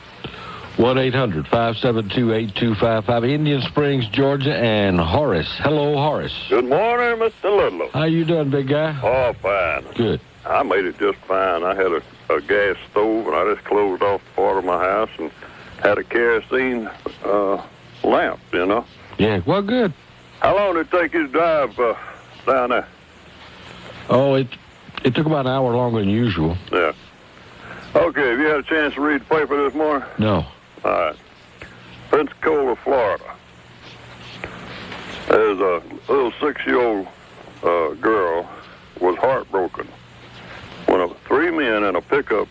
1-800-572-8255, Indian Springs, Georgia, and Horace. Hello, Horace. Good morning, Mr. Ludlow. How you doing, big guy? Oh, fine. Good. I made it just fine. I had a gas stove, and I just closed off part of my house and had a kerosene lamp, you know. Yeah, well, good. How long did it take you to drive down there? Oh, it took about an hour longer than usual. Yeah. Okay, have you had a chance to read the paper this morning? No. All right. Pensacola, Florida. There's a little 6-year-old girl was heartbroken when 3 men in a pickup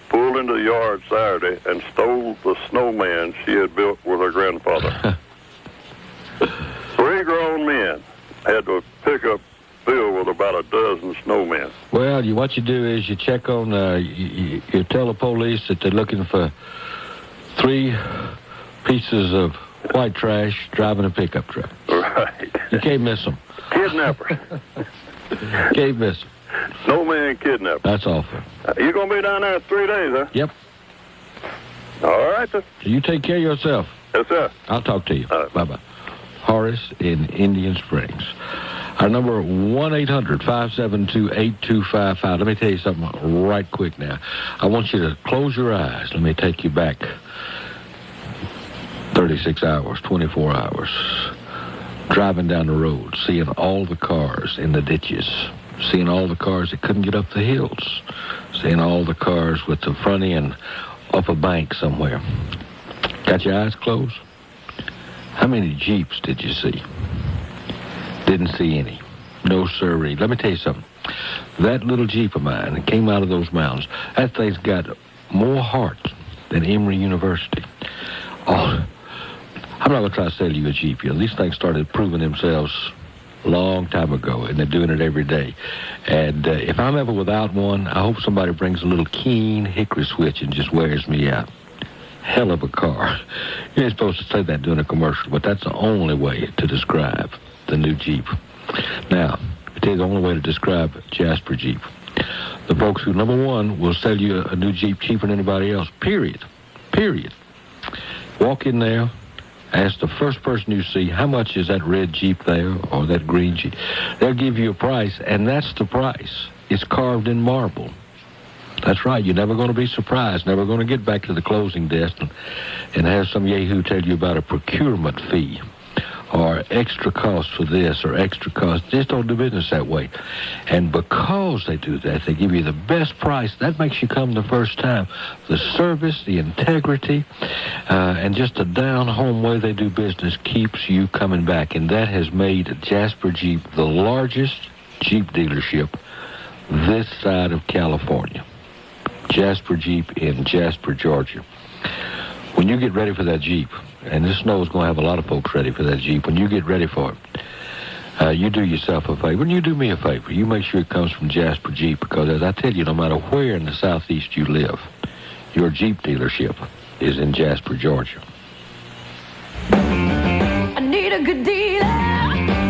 pulled into the yard Saturday and stole the snowman she had built with her grandfather. 3 grown men had the pickup filled with about a dozen snowmen. Well, what you do is you check on, you tell the police that they're looking for 3 pieces of white trash driving a pickup truck. Right. You can't miss them. Kidnapper. Can't miss them. Snowman kidnapper. That's awful. You're going to be down there 3 days, huh? Yep. All right, sir. You take care of yourself. Yes, sir. I'll talk to you. Bye-bye. Horace in Indian Springs. Our number, 1-800-572-8255. Let me tell you something right quick now. I want you to close your eyes. Let me take you back 36 hours, 24 hours. Driving down the road, seeing all the cars in the ditches, seeing all the cars that couldn't get up the hills, seeing all the cars with the front end up a bank somewhere. Got your eyes closed? How many Jeeps did you see? Didn't see any. No sirree. Let me tell you something. That little Jeep of mine that came out of those mountains, that thing's got more heart than Emory University. Oh, I'm not going to try to sell you a Jeep. You know, these things started proving themselves a long time ago, and they're doing it every day. And if I'm ever without one, I hope somebody brings a little keen hickory switch and just wears me out. Hell of a car. You ain't supposed to say that during a commercial, but that's the only way to describe the new Jeep. Now, it is the only way to describe Jasper Jeep. The folks who, number one, will sell you a new Jeep cheaper than anybody else, period. Walk in there, ask the first person you see, how much is that red Jeep there or that green Jeep? They'll give you a price, and that's the price. It's carved in marble. That's right. You're never going to be surprised, never going to get back to the closing desk and have some yahoo tell you about a procurement fee or extra cost for this or extra cost. Just don't do business that way. And because they do that, they give you the best price. That makes you come the first time. The service, the integrity, and just the down-home way they do business keeps you coming back. And that has made Jasper Jeep the largest Jeep dealership this side of California. Jasper Jeep in Jasper, Georgia. When you get ready for that Jeep, and this snow is going to have a lot of folks ready for that Jeep, when you get ready for it, you do yourself a favor, and you do me a favor. You make sure it comes from Jasper Jeep, because as I tell you, no matter where in the southeast you live, your Jeep dealership is in Jasper, Georgia. I need a good dealer,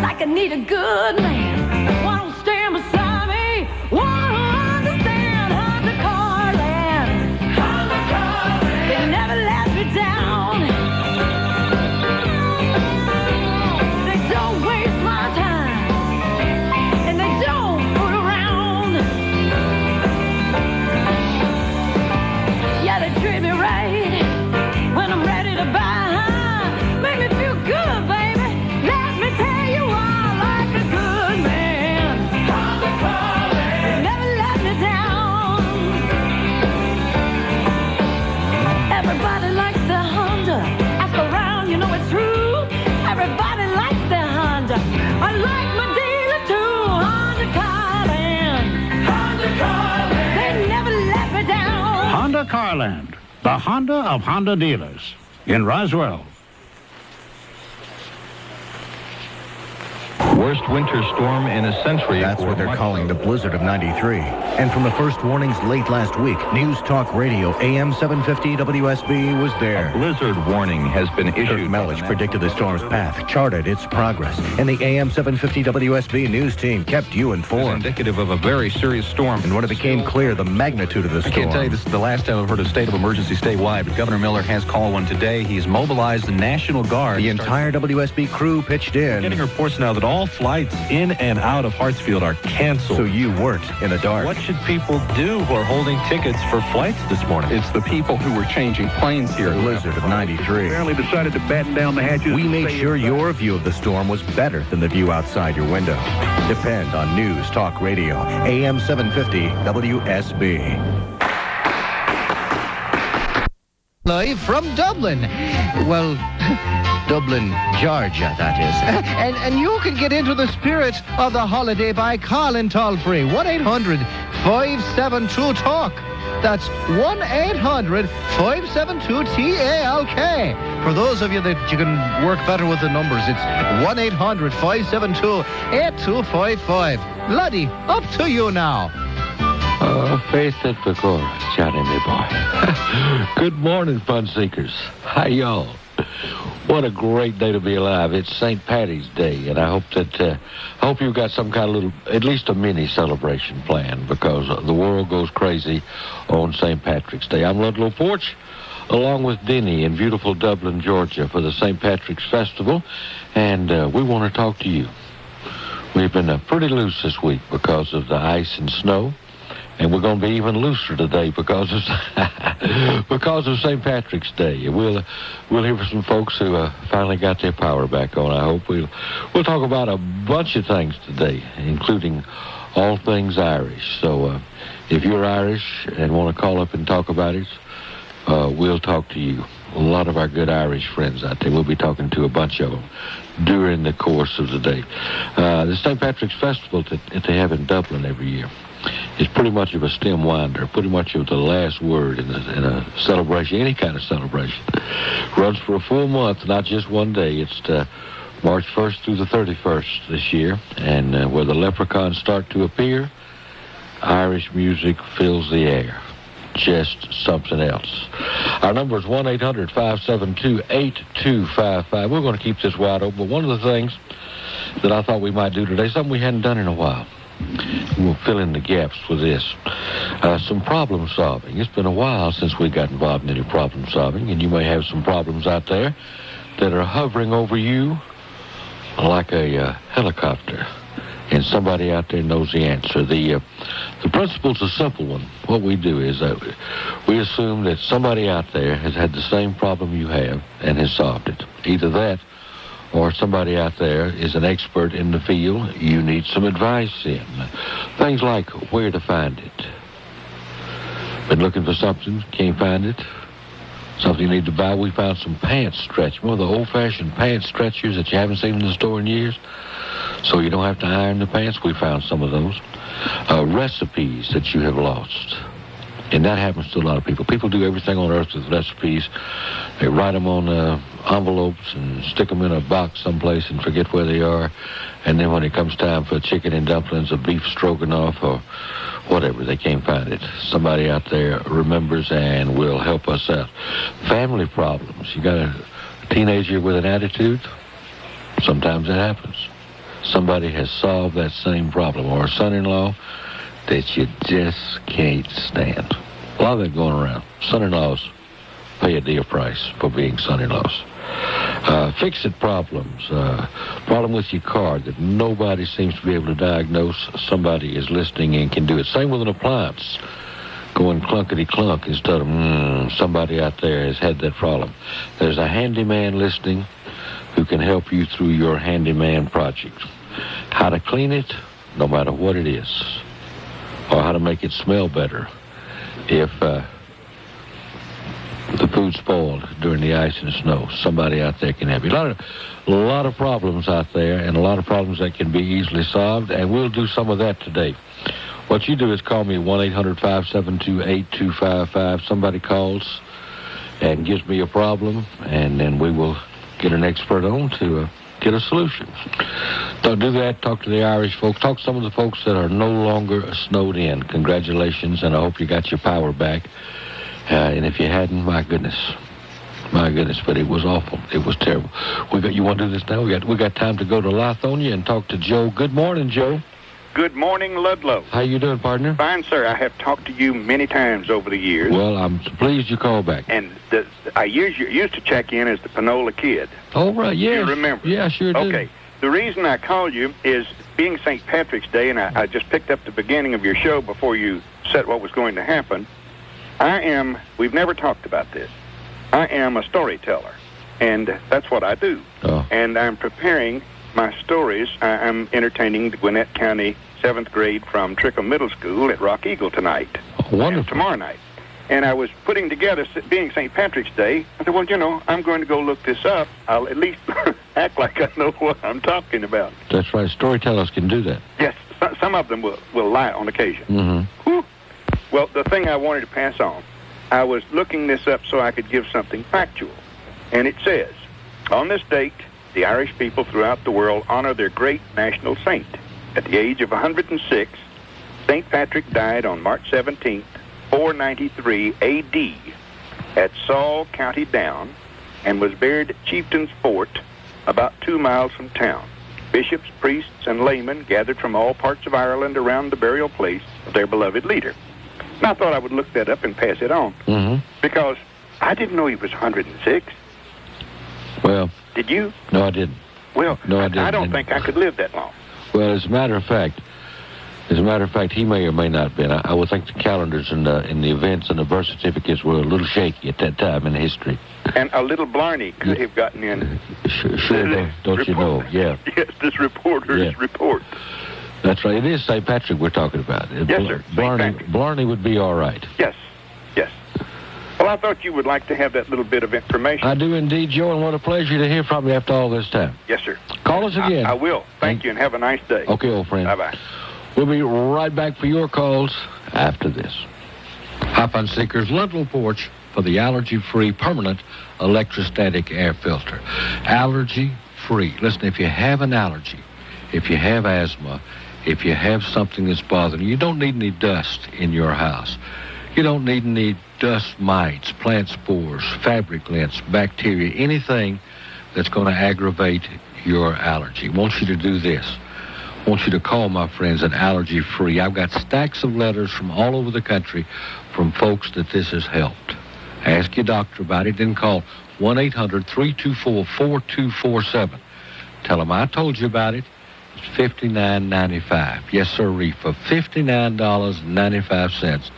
like I need a good man. One who'll stand beside me, one who'll understand Honda Carland. Honda Carland. They never let me down. They don't waste my time, and they don't fool around. Yeah, they treat me right when I'm ready to buy. Make me feel good, baby. Let me tell you I like a good man. Honda Carland. Never let me down. Everybody likes the Honda. Ask around, you know it's true. Everybody likes their Honda. I like my dealer too. Honda Carland. Honda Carland. They never let me down. Honda Carland, the Honda of Honda dealers in Roswell. Worst winter storm in a century. That's what they're calling the blizzard of 93. And from the first warnings late last week, News Talk Radio AM-750 WSB was there. A blizzard warning has been issued. Mellich predicted the storm's path, charted its progress, and the AM-750 WSB news team kept you informed. It's indicative of a very serious storm. And when it became clear the magnitude of the storm... I can't tell you this is the last time I've heard a state of emergency statewide, but Governor Miller has called one today. He's mobilized the National Guard. The entire WSB crew pitched in. Getting reports now that all flights in and out of Hartsfield are canceled. So you weren't in the dark. What should people do who are holding tickets for flights this morning? It's the people who were changing planes here. Blizzard of 93. Apparently decided to batten down the hatches. We made sure your view of the storm was better than the view outside your window. Depend on News Talk Radio, AM 750 WSB. Live from Dublin. Well, Dublin, Georgia, that is. And you can get into the spirit of the holiday by calling toll-free 1-800-572-TALK. That's 1-800-572-TALK. For those of you that you can work better with the numbers, it's 1-800-572-8255. Laddie, up to you now. Faith at the core, Johnny, me boy. Good morning, fun seekers. Hi, y'all. What a great day to be alive. It's St. Patty's Day, and I hope that you've got some kind of little, at least a mini celebration planned, because the world goes crazy on St. Patrick's Day. I'm Ludlow Porch, along with Denny in beautiful Dublin, Georgia, for the St. Patrick's Festival, and we want to talk to you. We've been pretty loose this week because of the ice and snow. And we're going to be even looser today because of St. Patrick's Day. We'll hear from some folks who finally got their power back on. I hope we'll talk about a bunch of things today, including all things Irish. So if you're Irish and want to call up and talk about it, we'll talk to you. A lot of our good Irish friends out there. We'll be talking to a bunch of them during the course of the day. The St. Patrick's Festival that they have in Dublin every year. It's pretty much of a stem winder, pretty much of the last word in a celebration, any kind of celebration. Runs for a full month, not just one day. It's March 1st through the 31st this year, and where the leprechauns start to appear, Irish music fills the air. Just something else. Our number is 1-800-572-8255. We're going to keep this wide open, but one of the things that I thought we might do today, something we hadn't done in a while, we'll fill in the gaps with this. Some problem solving. It's been a while since we got involved in any problem solving, and you may have some problems out there that are hovering over you like a helicopter, and somebody out there knows the answer. The principle's a simple one. What we do is we assume that somebody out there has had the same problem you have and has solved it. Either that, or somebody out there is an expert in the field you need some advice in. Things like where to find it. Been looking for something, can't find it. Something you need to buy. We found some pants stretch, one of the old-fashioned pants stretchers that you haven't seen in the store in years. So you don't have to iron the pants. We found some of those. Recipes that you have lost. And that happens to a lot of people. People do everything on earth with recipes. They write them on envelopes and stick them in a box someplace and forget where they are. And then when it comes time for chicken and dumplings or beef stroganoff or whatever, they can't find it. Somebody out there remembers and will help us out. Family problems. You got a teenager with an attitude? Sometimes it happens. Somebody has solved that same problem. Or a son-in-law that you just can't stand. A lot of that going around. Son-in-laws pay a dear price for being son-in-laws. Fix-it problems. Problem with your car that nobody seems to be able to diagnose. Somebody is listening and can do it. Same with an appliance. Going clunkety-clunk instead of, somebody out there has had that problem. There's a handyman listening who can help you through your handyman project. How to clean it, no matter what it is. Or how to make it smell better if the food's spoiled during the ice and snow. Somebody out there can help you. A lot of problems out there, and a lot of problems that can be easily solved, and we'll do some of that today. What you do is call me 1-800-572-8255. Somebody calls and gives me a problem, and then we will get an expert on to get a solution. Don't do that. Talk to the Irish folks. Talk to some of the folks that are no longer snowed in. Congratulations, and I hope you got your power back. And if you hadn't, my goodness, but it was awful. It was terrible. You want to do this now? We got time to go to Lithonia and talk to Joe. Good morning, Joe. Good morning, Ludlow. How you doing, partner? Fine, sir. I have talked to you many times over the years. Well, I'm pleased you called back. And I used to check in as the Panola Kid. Oh, right, yes. You remember? Yeah, sure do. Okay. The reason I called you is being St. Patrick's Day, and I just picked up the beginning of your show before you said what was going to happen. We've never talked about this. I am a storyteller, and that's what I do. Oh. And I'm preparing my stories. I'm entertaining the Gwinnett County 7th grade from Trickham Middle School at Rock Eagle tonight. Oh, wonderful. Tomorrow night. And I was putting together, being St. Patrick's Day, I said, well, I'm going to go look this up. I'll at least act like I know what I'm talking about. That's right. Storytellers can do that. Yes. Some of them will lie on occasion. Mm-hmm. Whew. Well, the thing I wanted to pass on, I was looking this up so I could give something factual. And it says, on this date, the Irish people throughout the world honor their great national saint. At the age of 106, St. Patrick died on March 17th, 493 A.D. at Saul County Down and was buried at Chieftain's Fort, about 2 miles from town. Bishops, priests, and laymen gathered from all parts of Ireland around the burial place of their beloved leader. And I thought I would look that up and pass it on, because I didn't know he was 106. Well, did you? No, I didn't. Well, no, I didn't. I don't think I could live that long. Well, as a matter of fact, he may or may not have been. I would think the calendars and the events and the birth certificates were a little shaky at that time in history. And a little Blarney could have gotten in. Sure, don't you know? Yeah. Yes, this reporter's report. That's right. It is St. Patrick we're talking about. Yes, sir. Blarney would be all right. Yes. Well, I thought you would like to have that little bit of information. I do indeed, Joe, and what a pleasure to hear from you after all this time. Yes, sir. Call us again. I will. Thank you, and have a nice day. Okay, old friend. Bye-bye. We'll be right back for your calls after this. Hi, Fun Seekers. Ludlow Porch for the allergy-free permanent electrostatic air filter. Allergy-free. Listen, if you have an allergy, if you have asthma, if you have something that's bothering you, you don't need any dust in your house. You don't need any dust mites, plant spores, fabric lint, bacteria, anything that's going to aggravate your allergy. I want you to do this. I want you to call my friends at Allergy Free. I've got stacks of letters from all over the country from folks that this has helped. Ask your doctor about it, then call 1-800-324-4247. Tell them I told you about it. It's $59.95. Yes, sirree, for $59.95.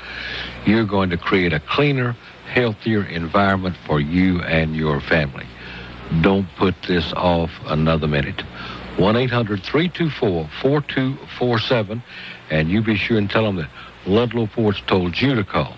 You're going to create a cleaner, healthier environment for you and your family. Don't put this off another minute. 1-800-324-4247, and you be sure and tell them that Ludlow Porch told you to call.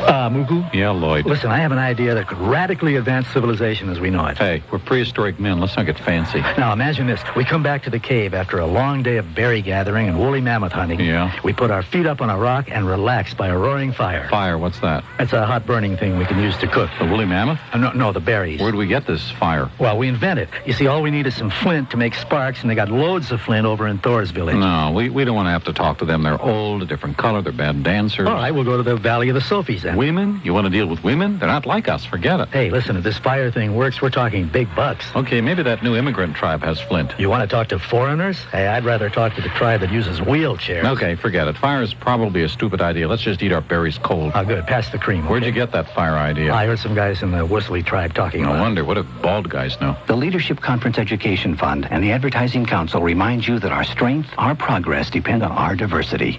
Mugu? Yeah, Lloyd. Listen, I have an idea that could radically advance civilization as we know it. Hey, we're prehistoric men. Let's not get fancy. Now, imagine this. We come back to the cave after a long day of berry gathering and woolly mammoth hunting. Yeah. We put our feet up on a rock and relax by a roaring fire. Fire, what's that? It's a hot burning thing we can use to cook. The woolly mammoth? No, the berries. Where'd we get this fire? Well, we invent it. You see, all we need is some flint to make sparks, and they got loads of flint over in Thor's village. No, we don't want to have to talk to them. They're old, a different color, they're bad dancers. All right, we'll go to the Valley of the Sophies then. Women? You want to deal with women? They're not like us. Forget it. Hey, listen, if this fire thing works, we're talking big bucks. Okay, maybe that new immigrant tribe has flint. You want to talk to foreigners? Hey, I'd rather talk to the tribe that uses wheelchairs. Okay, forget it. Fire is probably a stupid idea. Let's just eat our berries cold. Oh, good. Pass the cream. Okay? Where'd you get that fire idea? I heard some guys in the Whistly tribe talking No about wonder. What if bald guys know? The Leadership Conference Education Fund and the Advertising Council remind you that our strength, our progress depend on our diversity.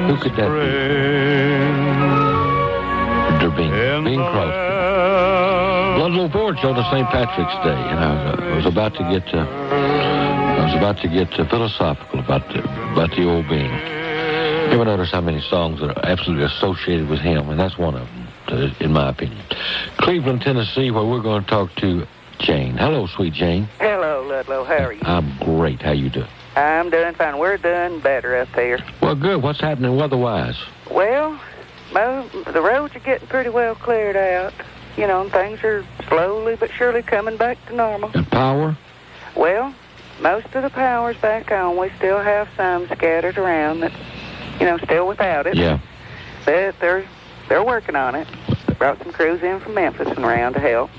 Who could that be? Bing Crosby. Ludlow Porch on the St. Patrick's Day, and I was about to get philosophical about the old Bing. You ever notice how many songs that are absolutely associated with him, and that's one of them, in my opinion. Cleveland, Tennessee, where we're going to talk to Jane. Hello, sweet Jane. Hello, Ludlow. How are you? I'm great. How you doing? I'm doing fine. We're doing better up here. Well, good. What's happening weather-wise? Well, the roads are getting pretty well cleared out. You know, and things are slowly but surely coming back to normal. And power? Well, most of the power's back on. We still have some scattered around that's, still without it. Yeah. But they're working on it. Brought some crews in from Memphis and around to help.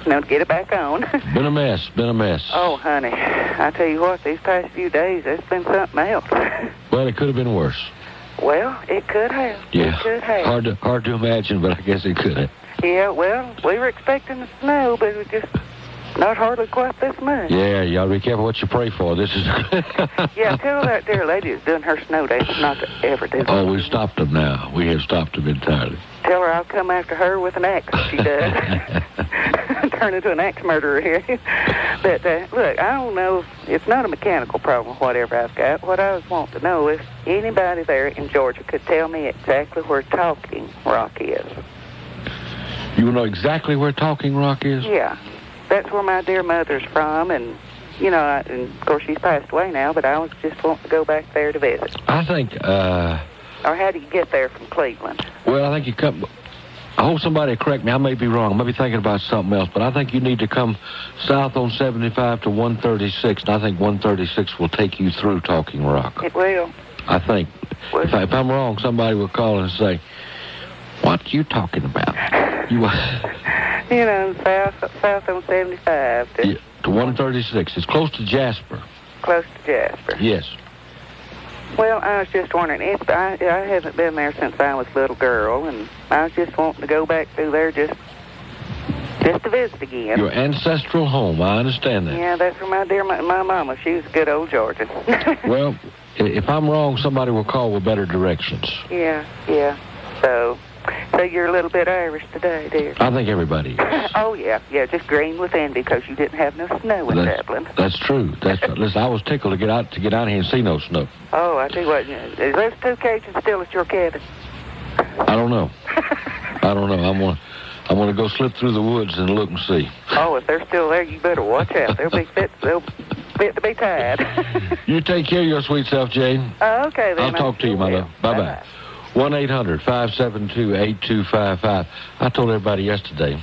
To get it back on. Been a mess. Oh, honey, I tell you what, these past few days, it's been something else. Well, it could have been worse. Well, it could have. Yeah. It could have. Hard to imagine, but I guess it could have. Yeah, well, we were expecting the snow, but it was just not hardly quite this much. Yeah, y'all be careful what you pray for. This is... Yeah, tell that dear lady that's doing her snow days not to ever do that. Oh, we stopped them now. We have stopped them entirely. Tell her I'll come after her with an axe if she does. Turn into an axe murderer here. But, look, I don't know if it's not a mechanical problem, whatever I've got. What I was wanting to know if anybody there in Georgia could tell me exactly where Talking Rock is. You know exactly where Talking Rock is? Yeah. That's where my dear mother's from, and, and of course she's passed away now, but I was just wanting to go back there to visit. I think, Or how do you get there from Cleveland? Well, I think you come... I hope somebody correct me. I may be wrong. I may be thinking about something else, but I think you need to come south on 75 to 136, and I think 136 will take you through Talking Rock. It will. I think. If I'm wrong, somebody will call and say, what you talking about? South on 75 to 136. It's close to Jasper. Close to Jasper. Yes. Well, I was just wondering, I haven't been there since I was a little girl, and I was just wanting to go back through there just to visit again. Your ancestral home, I understand that. Yeah, that's where my mama, she was a good old Georgian. Well, if I'm wrong, somebody will call with better directions. Yeah. So you're a little bit Irish today, dear. I think everybody is. Oh, yeah, just green within because you didn't have no snow in Dublin. That's true. Listen, I was tickled to get out here and see no snow. Oh, I tell you what, is those two cages still at your cabin? I don't know. I'm gonna go slip through the woods and look and see. Oh, if they're still there, you better watch out. They'll be fit to be tied. You take care of your sweet self, Jane. Oh, okay, then. I'll talk to you, my love. Bye-bye. 1-800-572-8255. I told everybody yesterday,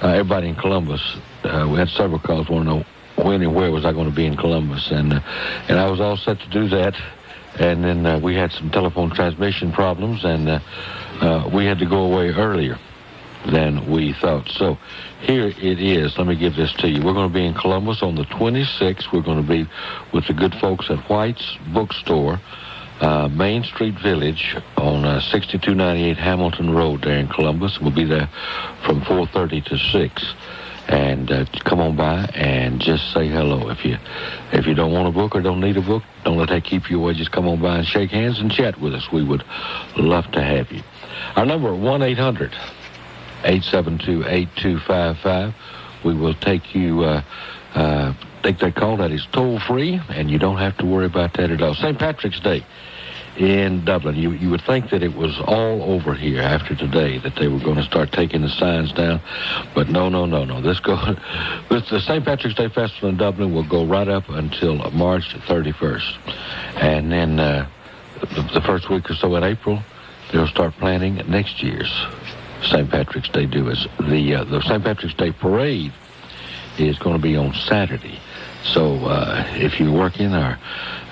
everybody in Columbus, we had several calls, want to know when and where was I going to be in Columbus, and I was all set to do that, and then we had some telephone transmission problems, and we had to go away earlier than we thought. So here it is. Let me give this to you. We're going to be in Columbus on the 26th. We're going to be with the good folks at White's Bookstore Main Street Village on 6298 Hamilton Road there in Columbus. We'll be there from 4:30 to 6. And come on by and just say hello. If you don't want a book or don't need a book, don't let that keep you away. Just come on by and shake hands and chat with us. We would love to have you. Our number, 1-800-872-8255. We will take you... take that call. That is toll-free, and you don't have to worry about that at all. St. Patrick's Day in Dublin. You would think that it was all over here after today, that they were going to start taking the signs down, but no. The St. Patrick's Day Festival in Dublin will go right up until March 31st. And then the first week or so in April, they'll start planning next year's St. Patrick's Day doings. The St. Patrick's Day Parade is going to be on Saturday. So if you're working or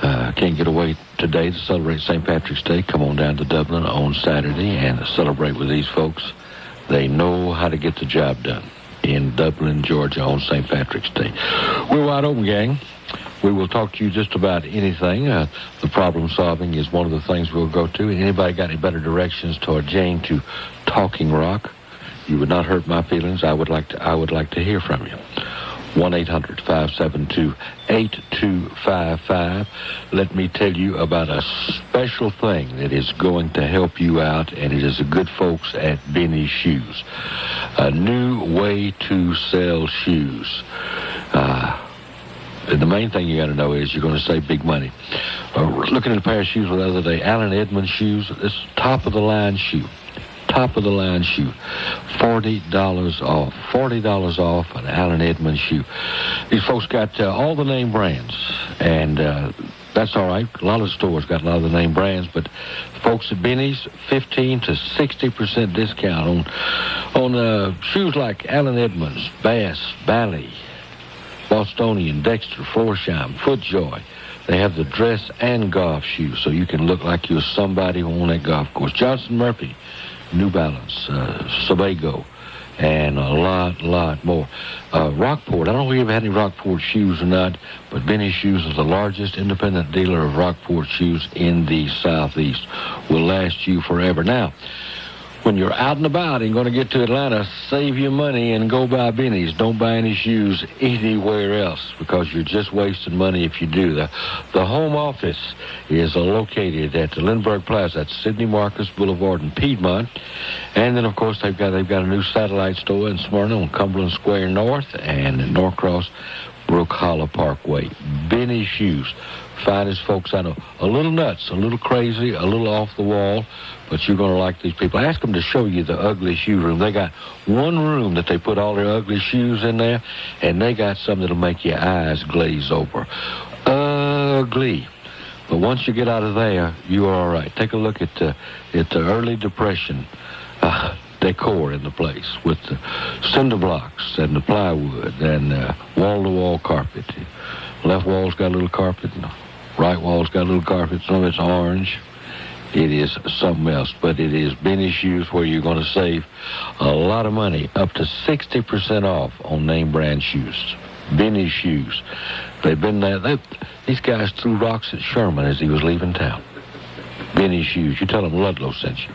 can't get away today to celebrate St. Patrick's Day, come on down to Dublin on Saturday and celebrate with these folks. They know how to get the job done in Dublin, Georgia on St. Patrick's Day. We're wide open, gang. We will talk to you just about anything. The problem solving is one of the things we'll go to. Anybody got any better directions toward Jane to Talking Rock? You would not hurt my feelings. I would like to hear from you. 1-800-572-8255. Let me tell you about a special thing that is going to help you out, and it is the good folks at Benny's Shoes. A new way to sell shoes. The main thing you got to know is you're going to save big money. Looking at a pair of shoes the other day, Allen Edmonds shoes. This top-of-the-line shoe. Top-of-the-line shoe. $40 off. $40 off an Allen Edmonds shoe. These folks got all the name brands, and that's all right. A lot of stores got a lot of the name brands, but folks at Benny's, 15 to 60% discount on shoes like Allen Edmonds, Bess, Bally, Bostonian, Dexter, Florsheim, FootJoy. They have the dress and golf shoes, so you can look like you're somebody on that golf course. Johnson Murphy, New Balance, Sebago, and a lot more. Rockport, I don't know if you've had any Rockport shoes or not, but Benny's Shoes is the largest independent dealer of Rockport shoes in the Southeast. Will last you forever. Now, when you're out and about and going to get to Atlanta, save your money and go buy Benny's. Don't buy any shoes anywhere else because you're just wasting money if you do. The home office is located at the Lindbergh Plaza at Sidney Marcus Boulevard in Piedmont. And then, of course, they've got a new satellite store in Smyrna on Cumberland Square North and in Norcross Brook Hollow Parkway. Benny's Shoes. Finest folks I know. A little nuts, a little crazy, a little off the wall, but you're going to like these people. Ask them to show you the ugly shoe room. They got one room that they put all their ugly shoes in there, and they got some that'll make your eyes glaze over. Ugly. But once you get out of there, you are all right. Take a look at the early Depression decor in the place with the cinder blocks and the plywood and wall-to-wall carpet. Left wall's got a little carpet, and the right wall's got a little carpet. Some of it's orange. It is something else, but it is Benny's Shoes where you're going to save a lot of money, up to 60% off on name brand shoes. Benny's Shoes. They've been there. These guys threw rocks at Sherman as he was leaving town. Benny's Shoes. You tell them Ludlow sent you.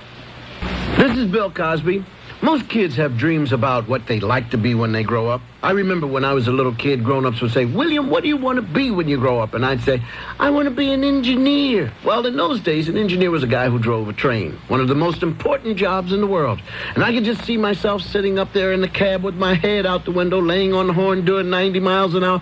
This is Bill Cosby. Most kids have dreams about what they'd like to be when they grow up. I remember when I was a little kid, grown-ups would say, "William, what do you want to be when you grow up?" And I'd say, "I want to be an engineer." Well, in those days, an engineer was a guy who drove a train, one of the most important jobs in the world. And I could just see myself sitting up there in the cab with my head out the window, laying on the horn, doing 90 miles an hour.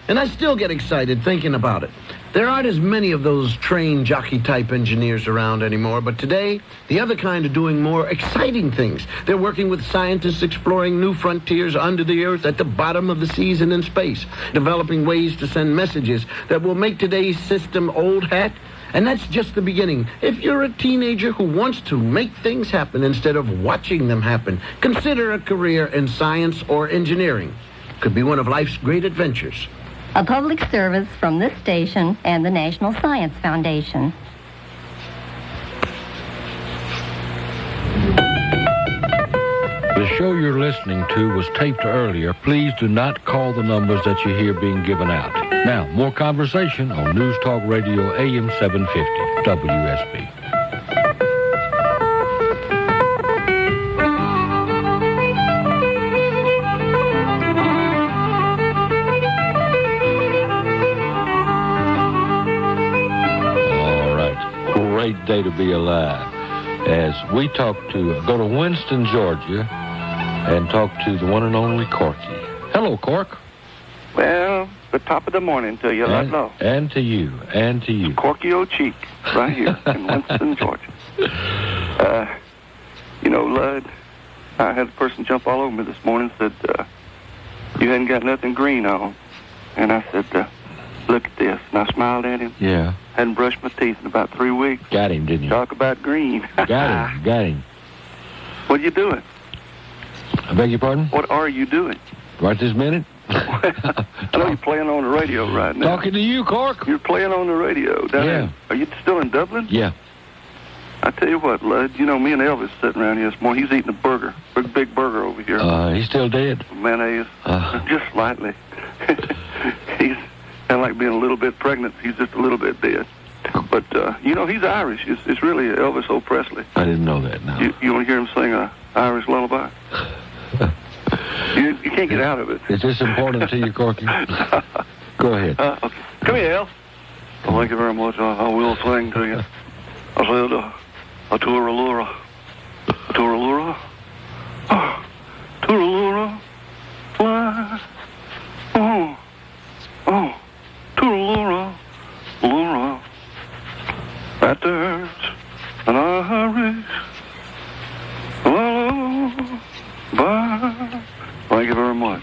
And I still get excited thinking about it. There aren't as many of those train jockey-type engineers around anymore, but today, the other kind are doing more exciting things. They're working with scientists exploring new frontiers under the earth, at the bottom of the seas, and in space, developing ways to send messages that will make today's system old hat. And that's just the beginning. If you're a teenager who wants to make things happen instead of watching them happen, consider a career in science or engineering. Could be one of life's great adventures. A public service from this station and the National Science Foundation. The show you're listening to was taped earlier. Please do not call the numbers that you hear being given out. Now, more conversation on News Talk Radio AM-750, WSB. All right. Great day to be alive. As we go to Winston, Georgia, and talk to the one and only Corky. Hello, Cork. Well, the top of the morning to you, Ludlow. And to you, and to you. Corky O'Cheek, right here in Winston, Georgia. Lud, I had a person jump all over me this morning, said, you hadn't got nothing green on. And I said, look at this. And I smiled at him. Yeah. Hadn't brushed my teeth in about 3 weeks. Got him, didn't you? Talk about green. Got him. What are you doing? I beg your pardon? What are you doing? Right this minute? I know you're playing on the radio right now. Talking to you, Cork. You're playing on the radio. Are you still in Dublin? Yeah. I tell you what, Lud, me and Elvis sitting around here this morning. He's eating a burger, big burger over here. He's still dead. Mayonnaise, just slightly. He's kind of like being a little bit pregnant. He's just a little bit dead. But, he's Irish. It's really Elvis O. Presley. I didn't know that, no. You want to hear him sing an Irish lullaby? You can't get out of it. Is this important to you, Corky? Go ahead. Okay. Come here, El. Well, thank you very much. I will sing to you. I said, a tooralura. A tooralura. Oh, tooralura. Fly. Oh, tooralura. Laura. That there's an Irish lullaby. Thank you very much.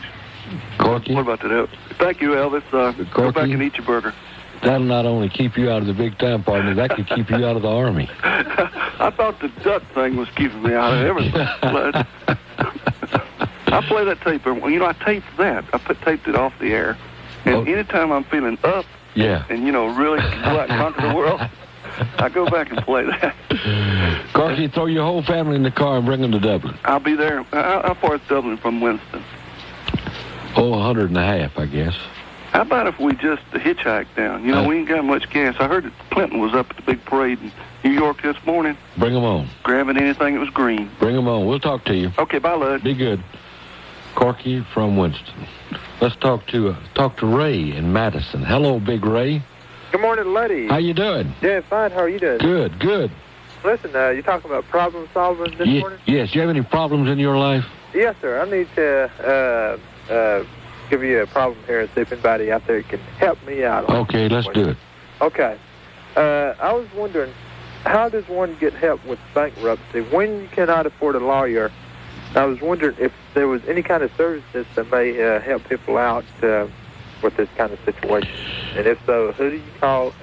Corky? What about that, Elvis? Thank you, Elvis. Go back and eat your burger. That'll not only keep you out of the big time, partner, that could keep you out of the Army. I thought the duck thing was keeping me out of everything. But I play that tape. I taped that. I taped it off the air. And anytime I'm feeling up and, really go out and conquer the world, I go back and play that. Corky, throw your whole family in the car and bring them to Dublin. I'll be there. How far is Dublin from Winston? 100 and a half, I guess. How about if we just hitchhike down? We ain't got much gas. I heard that Clinton was up at the big parade in New York this morning. Bring them on. Grabbing anything that was green. Bring them on. We'll talk to you. Okay, bye, Lud. Be good. Corky from Winston. Let's talk to Ray in Madison. Hello, Big Ray. Good morning, Luddy. How you doing? Yeah, fine. How are you doing? Good. Listen, you talking about problem solving this morning? Yes. You have any problems in your life? Yes, sir. I need to give you a problem here and see if anybody out there can help me out. Okay, let's do it. Okay. I was wondering, how does one get help with bankruptcy when you cannot afford a lawyer? I was wondering if there was any kind of services that may help people out with this kind of situation. And if so, who do you call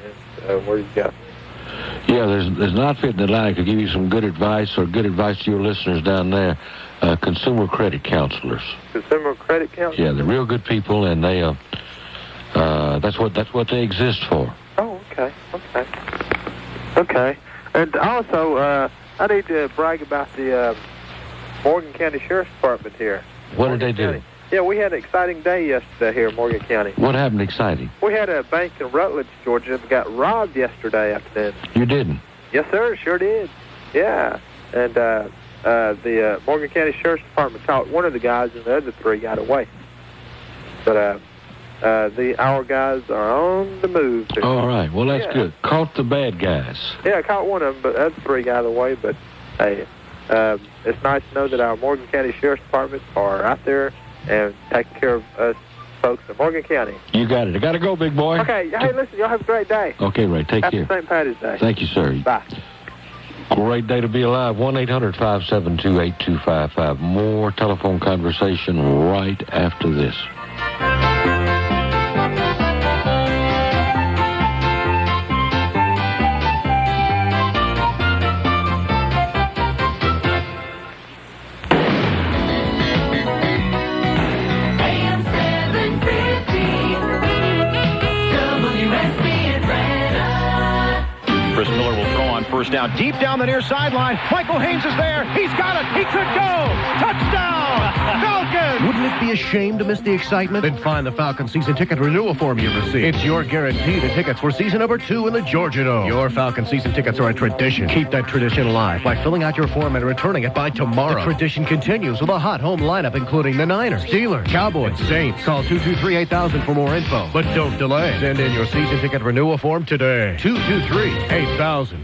and where do you go? Yeah, there's an outfit in Atlanta that could give you some good advice or good advice to your listeners down there. Consumer credit counselors. Consumer credit counselors? Yeah, they're real good people, and they that's what they exist for. Oh, okay. And also, I need to brag about the Morgan County Sheriff's Department here. What did they do? Yeah, we had an exciting day yesterday here in Morgan County. What happened exciting? We had a bank in Rutledge, Georgia, that got robbed yesterday afternoon. You didn't? Yes, sir, sure did. Yeah. And the Morgan County Sheriff's Department caught one of the guys, and the other three got away. But our guys are on the move. All right. Well, that's good. Caught the bad guys. Yeah, I caught one of them, but the other three got away. But, hey, it's nice to know that our Morgan County Sheriff's Department are out there and taking care of us folks in Morgan County. You got it. I got to go, big boy. Okay. Hey, listen, y'all have a great day. Okay, Ray. Take care. Happy St. Patty's Day. Thank you, sir. Bye. Great day to be alive. 1-800-572-8255. More telephone conversation right after this. First down, deep down the near sideline. Michael Haynes is there. He's got it. He could go. Touchdown! Don't be ashamed to miss the excitement. Then find the Falcon season ticket renewal form you received. It's your guarantee to tickets for season number 2 in the Georgia Dome. Your Falcon season tickets are a tradition. Keep that tradition alive by filling out your form and returning it by tomorrow. The tradition continues with a hot home lineup including the Niners, Steelers, Cowboys, Saints. Call 223-8000 for more info. But don't delay. Send in your season ticket renewal form today. 223-8000.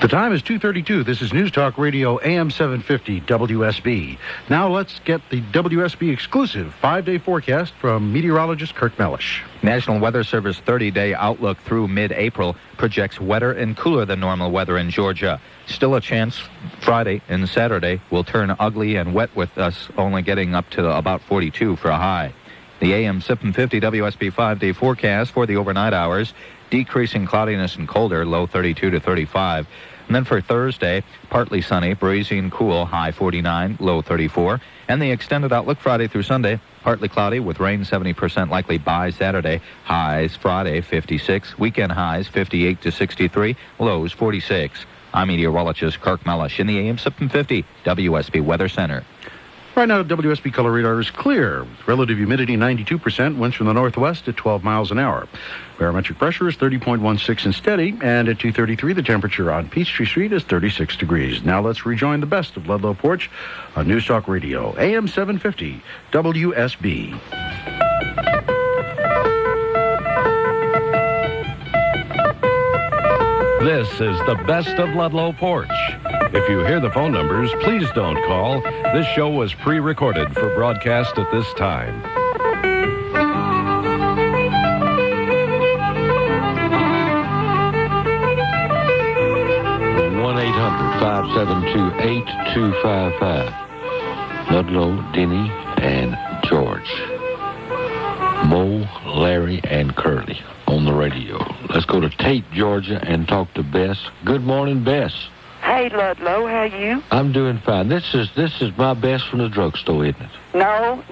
The time is 2:32. This is News Talk Radio AM-750 WSB. Now let's get the WSB exclusive 5-day forecast from meteorologist Kurt Mellish. National Weather Service 30-day outlook through mid-April projects wetter and cooler than normal weather in Georgia. Still a chance Friday and Saturday will turn ugly and wet with us only getting up to about 42 for a high. The AM-750 WSB 5-day forecast for the overnight hours, decreasing cloudiness and colder, low 32 to 35. And then for Thursday, partly sunny, breezy and cool, high 49, low 34. And the extended outlook Friday through Sunday, partly cloudy with rain 70% likely by Saturday, highs Friday 56, weekend highs 58 to 63, lows 46. I'm meteorologist Kirk Mellish in the AM-750 WSB Weather Center. Right now, WSB color radar is clear. Relative humidity 92%, winds from the northwest at 12 miles an hour. Barometric pressure is 30.16 and steady, and at 2:33, the temperature on Peachtree Street is 36 degrees. Now let's rejoin the best of Ludlow Porch on News Talk Radio, AM-750 WSB. This is the best of Ludlow Porch. If you hear the phone numbers, please don't call. This show was pre-recorded for broadcast at this time. One 800-572-8255. Ludlow, Denny, and George. Mo, Larry, and Curly on the radio. Let's go to Tate, Georgia, and talk to Bess. Good morning, Bess. Hey, Ludlow, how you? I'm doing fine. This is my Bess from the drugstore, isn't it? No,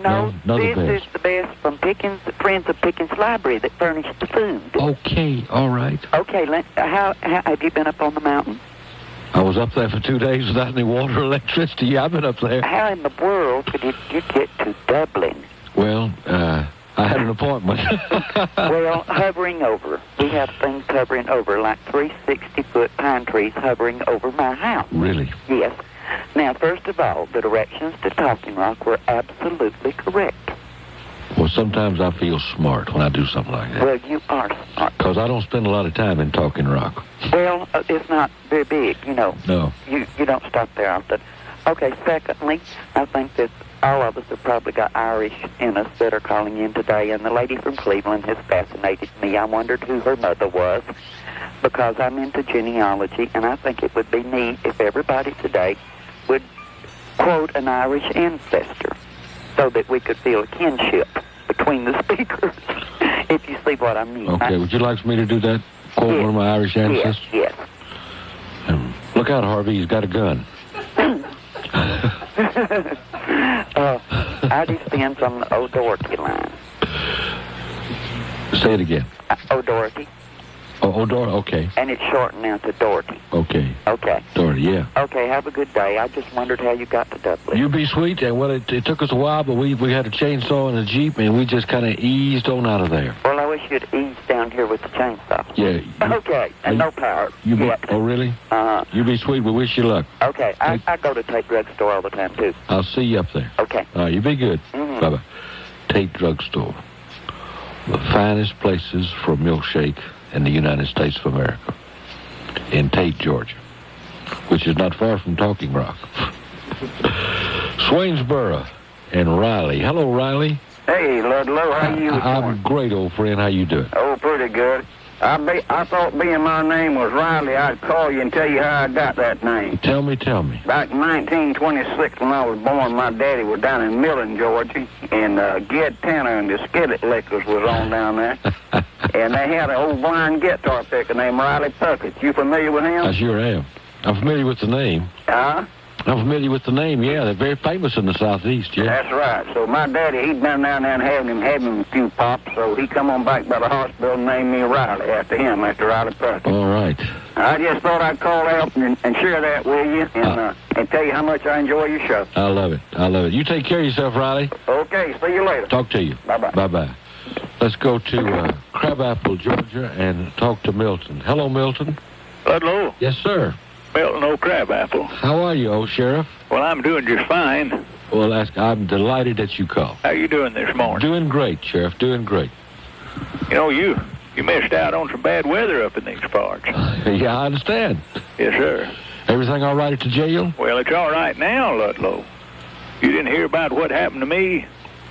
this is the Bess from Pickens, Friends of Pickens Library that furnished the food. Okay, all right. Okay, how have you been up on the mountain? I was up there for 2 days without any water or electricity. Yeah, I've been up there. How in the world did you get to Dublin? Well, I had an appointment. Well, hovering over. We have things hovering over, like 360-foot pine trees hovering over my house. Really? Yes. Now, first of all, the directions to Talking Rock were absolutely correct. Well, sometimes I feel smart when I do something like that. Well, you are smart. Because I don't spend a lot of time in Talking Rock. Well, it's not very big, you know. No. You don't stop there often. Okay, secondly, I think that all of us have probably got Irish in us that are calling in today, and the lady from Cleveland has fascinated me. I wondered who her mother was, because I'm into genealogy, and I think it would be neat if everybody today would quote an Irish ancestor so that we could feel a kinship between the speakers, if you see what I mean. Okay, would you like for me to do that? Quote one of my Irish ancestors? Yes. Look out, Harvey, he's got a gun. I descend from the O'Doherty line. Say it again. O'Doherty. Oh, Doherty, okay. And it's shortened now to Doherty. Okay. Okay. Doherty, yeah. Okay, have a good day. I just wondered how you got to Dublin. You be sweet. And well, it took us a while, but we had a chainsaw and a Jeep, and we just kind of eased on out of there. Well, I wish you'd ease down here with the chainsaw. Yeah. Okay, and no power. Oh, really? You be sweet. We wish you luck. Okay, I go to Tate Drugstore all the time, too. I'll see you up there. Okay. All right, you be good. Mm-hmm. Bye-bye. Tate Drugstore. The finest places for a milkshake in the United States of America. In Tate, Georgia. Which is not far from Talking Rock. Swainsboro and Riley. Hello, Riley. Hey, Ludlow, how you doing? I'm great, old friend. How you doing? Oh, pretty good. I thought being my name was Riley, I'd call you and tell you how I got that name. Tell me. Back in 1926, when I was born, my daddy was down in Milton, Georgia, and Ged Tanner and the Skillet Lickers was on down there. And they had an old blind guitar picker named Riley Puckett. You familiar with him? I sure am. I'm familiar with the name. Huh? I'm familiar with the name, yeah. They're very famous in the Southeast, yeah. That's right. So my daddy, he'd been down there and having him a few pops, so he come on back by the hospital and named me Riley after him, after Riley Perky. All right. I just thought I'd call out and share that with you and tell you how much I enjoy your show. I love it. I love it. You take care of yourself, Riley. Okay, see you later. Talk to you. Bye-bye. Bye-bye. Let's go to Crabapple, Georgia, and talk to Milton. Hello, Milton. Hello. Yes, sir. Milton, old Crabapple. How are you, old sheriff? Well, I'm doing just fine. Well, I'm delighted that you called. How you doing this morning? Doing great, Sheriff. Doing great. You know, you missed out on some bad weather up in these parts. Yeah, I understand. Yes, sir. Everything all right at the jail? Well, it's all right now, Ludlow. You didn't hear about what happened to me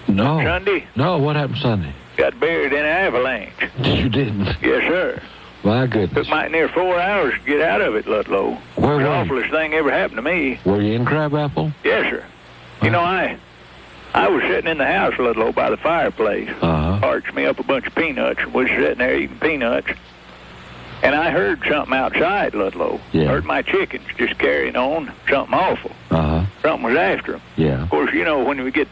No. Sunday? No, what happened Sunday? Got buried in an avalanche. You didn't? Yes, sir. My goodness. Took mighty near 4 hours to get out of it, Ludlow. Where the were you? awfulest thing ever happened to me. Were you in Crabapple? Yes, sir. You know, I was sitting in the house, Ludlow, by the fireplace. Parched me up a bunch of peanuts and was sitting there eating peanuts. And I heard something outside, Ludlow. Yeah. Heard my chickens just carrying on, something awful. Something was after them. Yeah. Of course, you know, when we get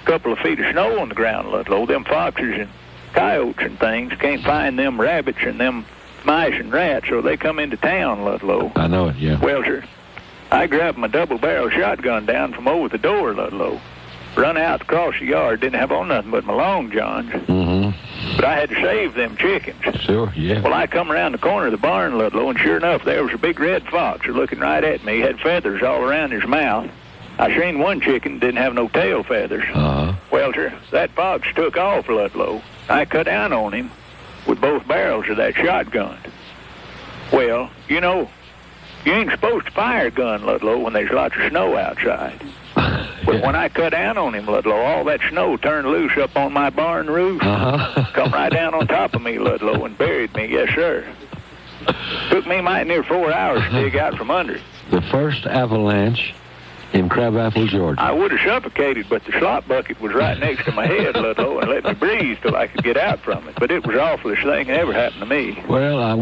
a couple of feet of snow on the ground, Ludlow, them foxes and coyotes and things can't find them rabbits and them mice and rats, so they come into town, Ludlow. I know it, yeah. Well, sir, I grabbed my double-barrel shotgun down from over the door, Ludlow. Run out across the yard, didn't have on nothing but my long johns. But I had to save them chickens. Sure, yeah. Well, I come around the corner of the barn, Ludlow, and sure enough, there was a big red fox looking right at me. He had feathers all around his mouth. I seen one chicken didn't have no tail feathers. Well, sir, that fox took off, Ludlow. I cut down on him with both barrels of that shotgun. Well, you know, you ain't supposed to fire a gun, Ludlow, when there's lots of snow outside. But when I cut down on him, Ludlow, all that snow turned loose up on my barn roof. Come right down on top of me, Ludlow, and buried me. Yes, sir. Took me mighty near 4 hours to dig out from under it. The first avalanche in Crabapple, Georgia. I would have suffocated, but the slop bucket was right next to my head, Ludlow, and let me breathe till I could get out from it. But it was the awfulest thing that ever happened to me. Well,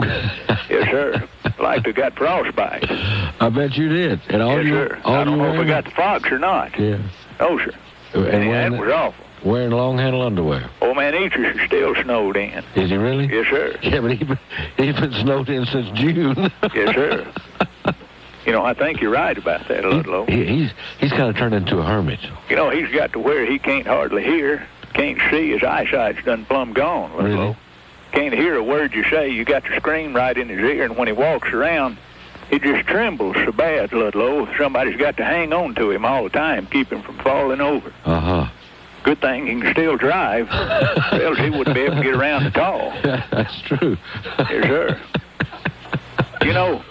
Yes, sir. Like to have got frostbite. I bet you did. And all Yes, you, sir. all I don't you know if I wearing- got the fox or not. Yeah. No, sir. And That was awful. wearing long-handle underwear. Old man Eatrish is still snowed in. Is he really? Yes, sir. Yeah, but he's been snowed in since June. Yes, sir. You know, I think you're right about that, Ludlow. He's kind of turned into a hermit. You know, he's got to where he can't hardly hear, can't see. His eyesight's done plumb gone, Ludlow. Really? Can't hear a word you say. You got the scream right in his ear, and when he walks around, he just trembles so bad, Ludlow. Somebody's got to hang on to him all the time, keep him from falling over. Good thing he can still drive, or else he wouldn't be able to get around at all. That's true. Yes, sir. You know,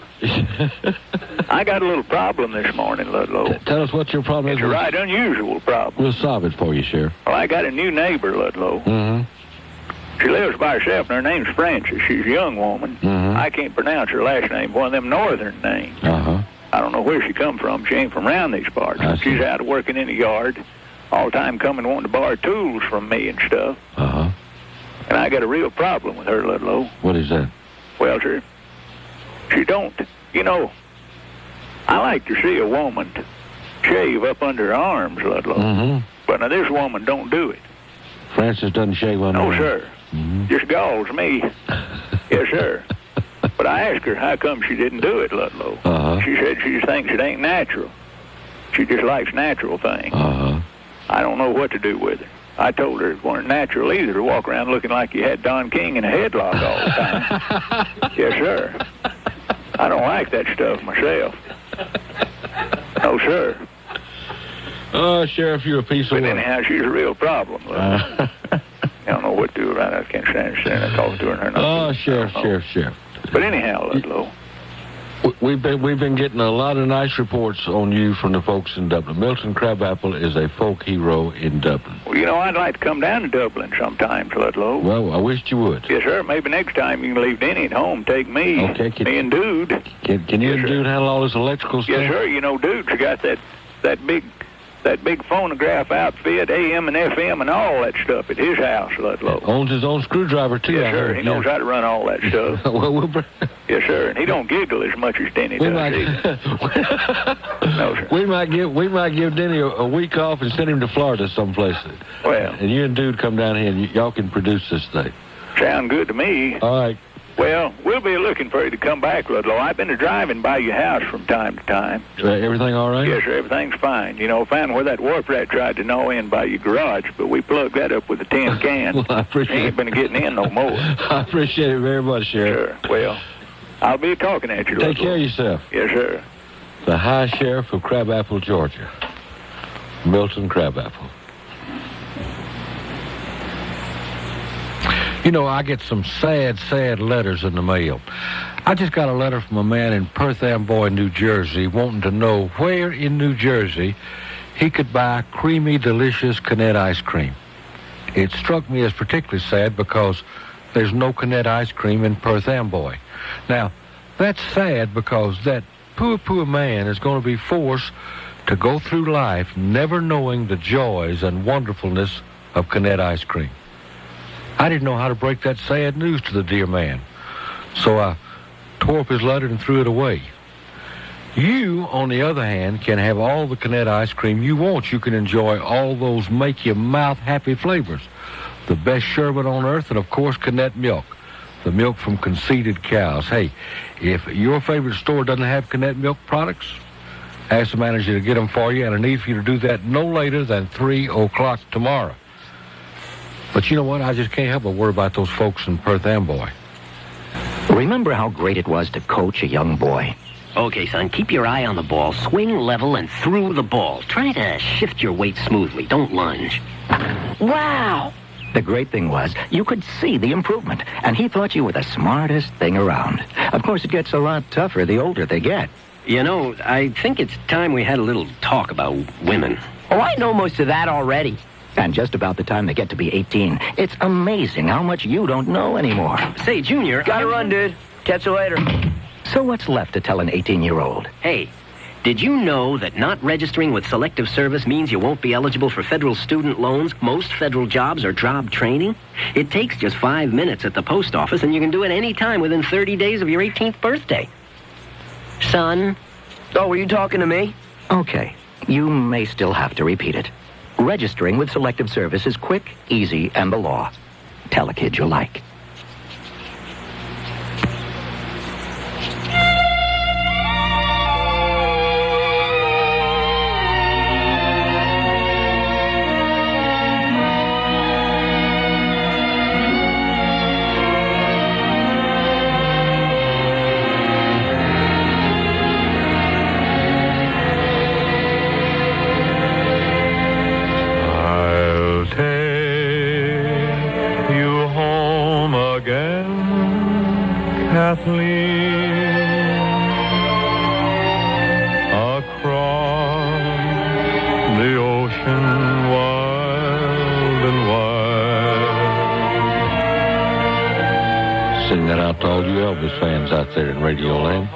I got a little problem this morning, Ludlow. Tell us what your problem It's is. a right unusual problem. We'll solve it for you, Sheriff. Well, I got a new neighbor, Ludlow. She lives by herself, and her name's Frances. She's a young woman. I can't pronounce her last name, one of them northern names. I don't know where she come from. She ain't from around these parts. She's out working in the yard, all the time coming wanting to borrow tools from me and stuff. And I got a real problem with her, Ludlow. What is that? Well, sir, she don't. You know, I like to see a woman shave up under her arms, Ludlow. But now this woman don't do it. Francis doesn't shave on No, her. sir. Just galls me. Yes, sir. But I asked her how come she didn't do it, Ludlow. She said she just thinks it ain't natural. She just likes natural things. I don't know what to do with her. I told her it wasn't natural either to walk around looking like you had Don King in a headlock all the time. Yes, sir. I don't like that stuff myself. No, sir. Oh, Sheriff, you're a piece of But work. anyhow, she's a real problem. I don't know what to do right now. I can't stand there and talk to her and her not. Oh, Sheriff. But anyhow, Ludlow. We've been getting a lot of nice reports on you from the folks in Dublin. Milton Crabapple is a folk hero in Dublin. Well, you know, I'd like to come down to Dublin sometime, Ludlow. Well, I wished you would. Yes, sir. Maybe next time you can leave Denny at home. Take me. Okay. Me and Dude. Can you and Dude handle all this electrical stuff? Yes, sir. You know, Dude's got that big that big phonograph outfit, AM and FM and all that stuff at his house, Ludlow. Owns his own screwdriver, too. Yes, sir. He knows how to run all that stuff. Yes, sir. And he don't giggle as much as Denny does either. No, sir. We might give Denny a week off and send him to Florida someplace. Well. And you and Dude come down here and y'all can produce this thing. Sound good to me. All right. Well, we'll be looking for you to come back, Ludlow. I've been driving by your house from time to time. Everything all right? Yes, sir. Everything's fine. You know, found where that warp rat tried to gnaw in by your garage, but we plugged that up with a tin can. Well, I appreciate it. Ain't been getting in no more. I appreciate it very much, Sheriff. Sure. Well, I'll be talking at you, Ludlow. Take care of yourself. Yes, sir. The High Sheriff of Crabapple, Georgia. Milton Crabapple. You know, I get some sad, sad letters in the mail. I just got a letter from a man in Perth Amboy, New Jersey, wanting to know where in New Jersey he could buy creamy, delicious Canette ice cream. It struck me as particularly sad because there's no Canette ice cream in Perth Amboy. Now, that's sad because that poor, poor man is going to be forced to go through life never knowing the joys and wonderfulness of Canette ice cream. I didn't know how to break that sad news to the dear man, so I tore up his letter and threw it away. You, on the other hand, can have all the Canette ice cream you want. You can enjoy all those make-your-mouth-happy flavors. The best sherbet on earth, and, of course, Canette milk, the milk from conceited cows. Hey, if your favorite store doesn't have Canette milk products, ask the manager to get them for you, and I need for you to do that no later than 3 o'clock tomorrow. But you know what? I just can't help but worry about those folks in Perth Amboy. Remember how great it was to coach a young boy? Okay, son, keep your eye on the ball. Swing level and through the ball. Try to shift your weight smoothly. Don't lunge. Wow! The great thing was, you could see the improvement, and he thought you were the smartest thing around. Of course, it gets a lot tougher the older they get. You know, I think it's time we had a little talk about women. Oh, I know most of that already. And just about the time they get to be 18, it's amazing how much you don't know anymore. Say, Junior... Gotta run, dude. Catch you later. So what's left to tell an 18-year-old? Hey, did you know that not registering with Selective Service means you won't be eligible for federal student loans? Most federal jobs are job training. It takes just 5 minutes at the post office, and you can do it any time within 30 days of your 18th birthday. Son? Oh, were you talking to me? Okay. You may still have to repeat it. Registering with Selective Service is quick, easy, and the law. Tell a kid you like. Out there in Radio Land.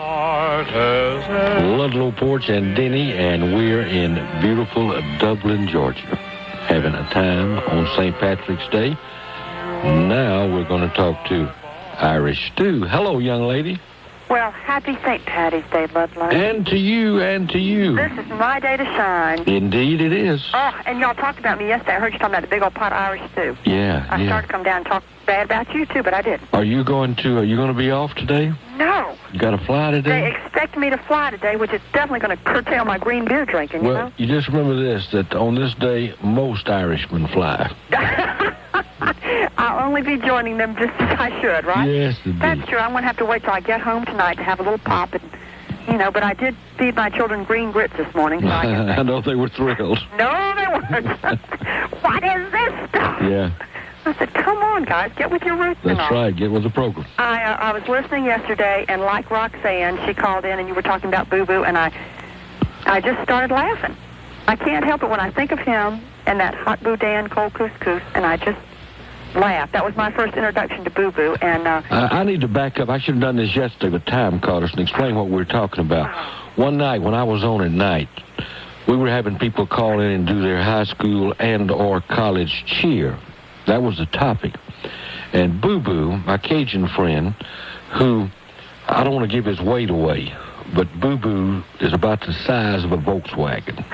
Ludlow Porch and Denny, and we're in beautiful Dublin, Georgia, having a time on St. Patrick's Day. Now we're going to talk to Irish Stu. Hello, young lady. Well, happy St. Patty's Day, Ludlow. And to you, and to you. This is my day to shine. Indeed it is. Oh, and y'all talked about me yesterday. I heard you talking about the big old pot of Irish stew. Yeah, I started to come down and talk bad about you, too, but I didn't. Are you going to be off today? No. You got to fly today? They expect me to fly today, which is definitely going to curtail my green beer drinking, you know? You just remember this, that on this day, most Irishmen fly. I'll only be joining them just as I should, right? Yes, indeed. That's true. I'm going to have to wait till I get home tonight to have a little pop and, but I did feed my children green grits this morning. So I know they were thrilled. No, they weren't. What is this stuff? Yeah. I said, come on, guys, get with your roots. That's right, get with the program. I was listening yesterday, and like Roxanne, she called in, and you were talking about Boo Boo, and I just started laughing. I can't help it when I think of him and that hot boudin cold couscous, and I just laugh. That was my first introduction to Boo Boo, and... I need to back up. I should have done this yesterday, but time caught us, and explain what we were talking about. One night, when I was on at night, we were having people call in and do their high school and or college cheer. That was the topic. And Boo Boo, my Cajun friend, who, I don't want to give his weight away, but Boo Boo is about the size of a Volkswagen.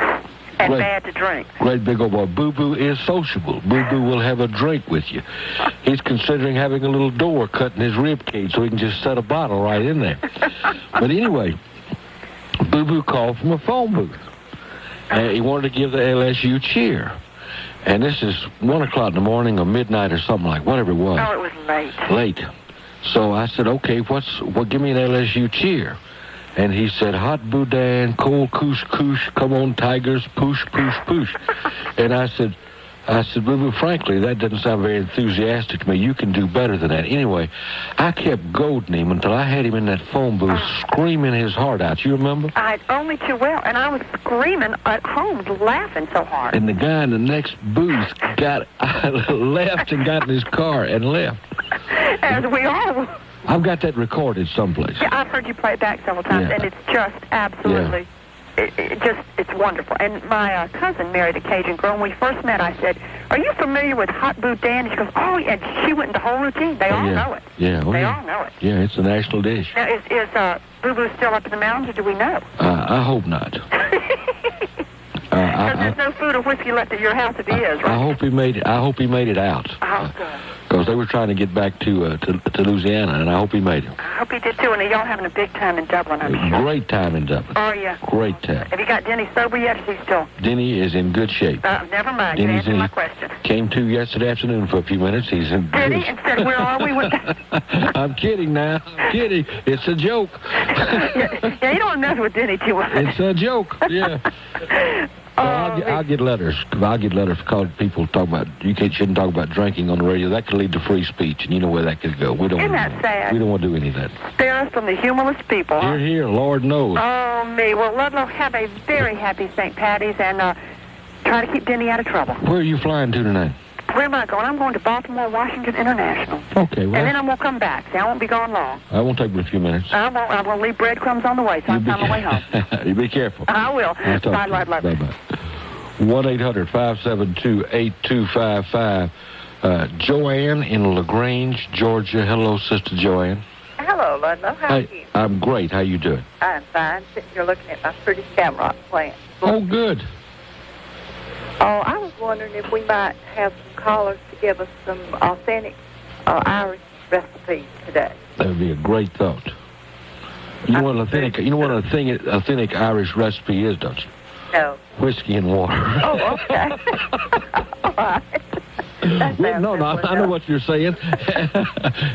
And bad to drink. Great big old boy. Boo Boo is sociable. Boo Boo will have a drink with you. He's considering having a little door cut in his rib cage so he can just set a bottle right in there. But anyway, Boo Boo called from a phone booth. He wanted to give the LSU cheer. And this is 1 o'clock in the morning or midnight or something like, whatever it was. Oh, it was late. Late. So I said, okay, give me an LSU cheer. And he said, hot boudin, cold couscous, come on, tigers, push, push, push. And I said, Boo Boo, frankly, that doesn't sound very enthusiastic to me. You can do better than that. Anyway, I kept goading him until I had him in that phone booth screaming his heart out. You remember? Only too well. And I was screaming at home, laughing so hard. And the guy in the next booth left and got in his car and left. As we all... I've got that recorded someplace. Yeah, I've heard you play it back several times, and it's just absolutely... Yeah. It's wonderful. And my cousin married a Cajun girl. When we first met, I said, are you familiar with hot boudin? And she goes, oh, and she went into the whole routine. They all know it. Yeah. They all know it. Yeah, it's a national dish. Now, is Boo Boo still up in the mountains, or do we know? I hope not. Because there's no food or whiskey left at your house if he is, right? I hope he made it out. Oh, good. Because they were trying to get back to Louisiana, and I hope he made it. I hope he did, too. And y'all having a big time in Dublin, I'm sure. Great time in Dublin. Oh, yeah. Great time. Have you got Denny sober yet, or is he still? Denny is in good shape. Never mind. You answered my question. Came to yesterday afternoon for a few minutes. He's in Did he? And said, where are we? I'm kidding now. I'm kidding. It's a joke. Yeah, you don't mess with Denny too much. It's a joke, yeah. I'll get letters. I'll get letters because people talk about shouldn't talk about drinking on the radio. That could lead to free speech, and you know where that could go. Isn't that sad? We don't want to do any of that. Spare us from the humorless people. Hear, hear, Lord knows. Oh, me. Well, Ludlow, have a very happy St. Patty's, and try to keep Denny out of trouble. Where are you flying to tonight? Where am I going? I'm going to Baltimore, Washington International. Okay, well. And then I'm going to come back. See, I won't be gone long. I won't take but a few minutes. I won't. I'm going to leave breadcrumbs on the way, so I'm on my way home. You be careful. I will. Bye. Bye-bye. 1-800-572-8255. Joanne in LaGrange, Georgia. Hello, Sister Joanne. Hello, Ludlow. How are you? I'm great. How you doing? I'm fine. Sitting here looking at my pretty shamrock plant. Oh, good. Oh, I was wondering if we might have some callers to give us some authentic Irish recipes today. That would be a great thought. You know what authentic Irish recipe is, don't you? No. Whiskey and water. Oh, okay. All right. I know what you're saying.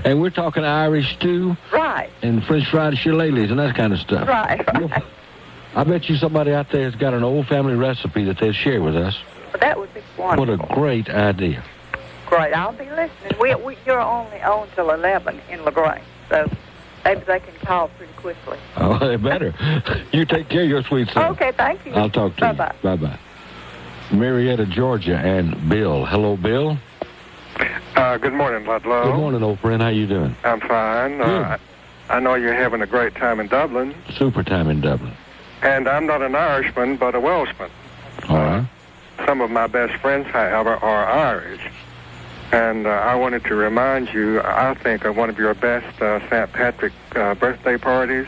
And we're talking Irish stew. Right. And French fried shillelaghs and that kind of stuff. Right. I bet you somebody out there has got an old family recipe that they'll share with us. Well, that would be wonderful. What a great idea. Great. I'll be listening. You're only on till 11 in LaGrange, so maybe they can call pretty quickly. Oh, they better. You take care of your sweet self. Okay, thank you. I'll talk to you. Bye-bye. Bye-bye. Marietta, Georgia, and Bill. Hello, Bill. Good morning, Ludlow. Good morning, old friend. How you doing? I'm fine. Good. I know you're having a great time in Dublin. Super time in Dublin. And I'm not an Irishman, but a Welshman. All right. Some of my best friends, however, are Irish. And I wanted to remind you, I think, of one of your best St. Patrick birthday parties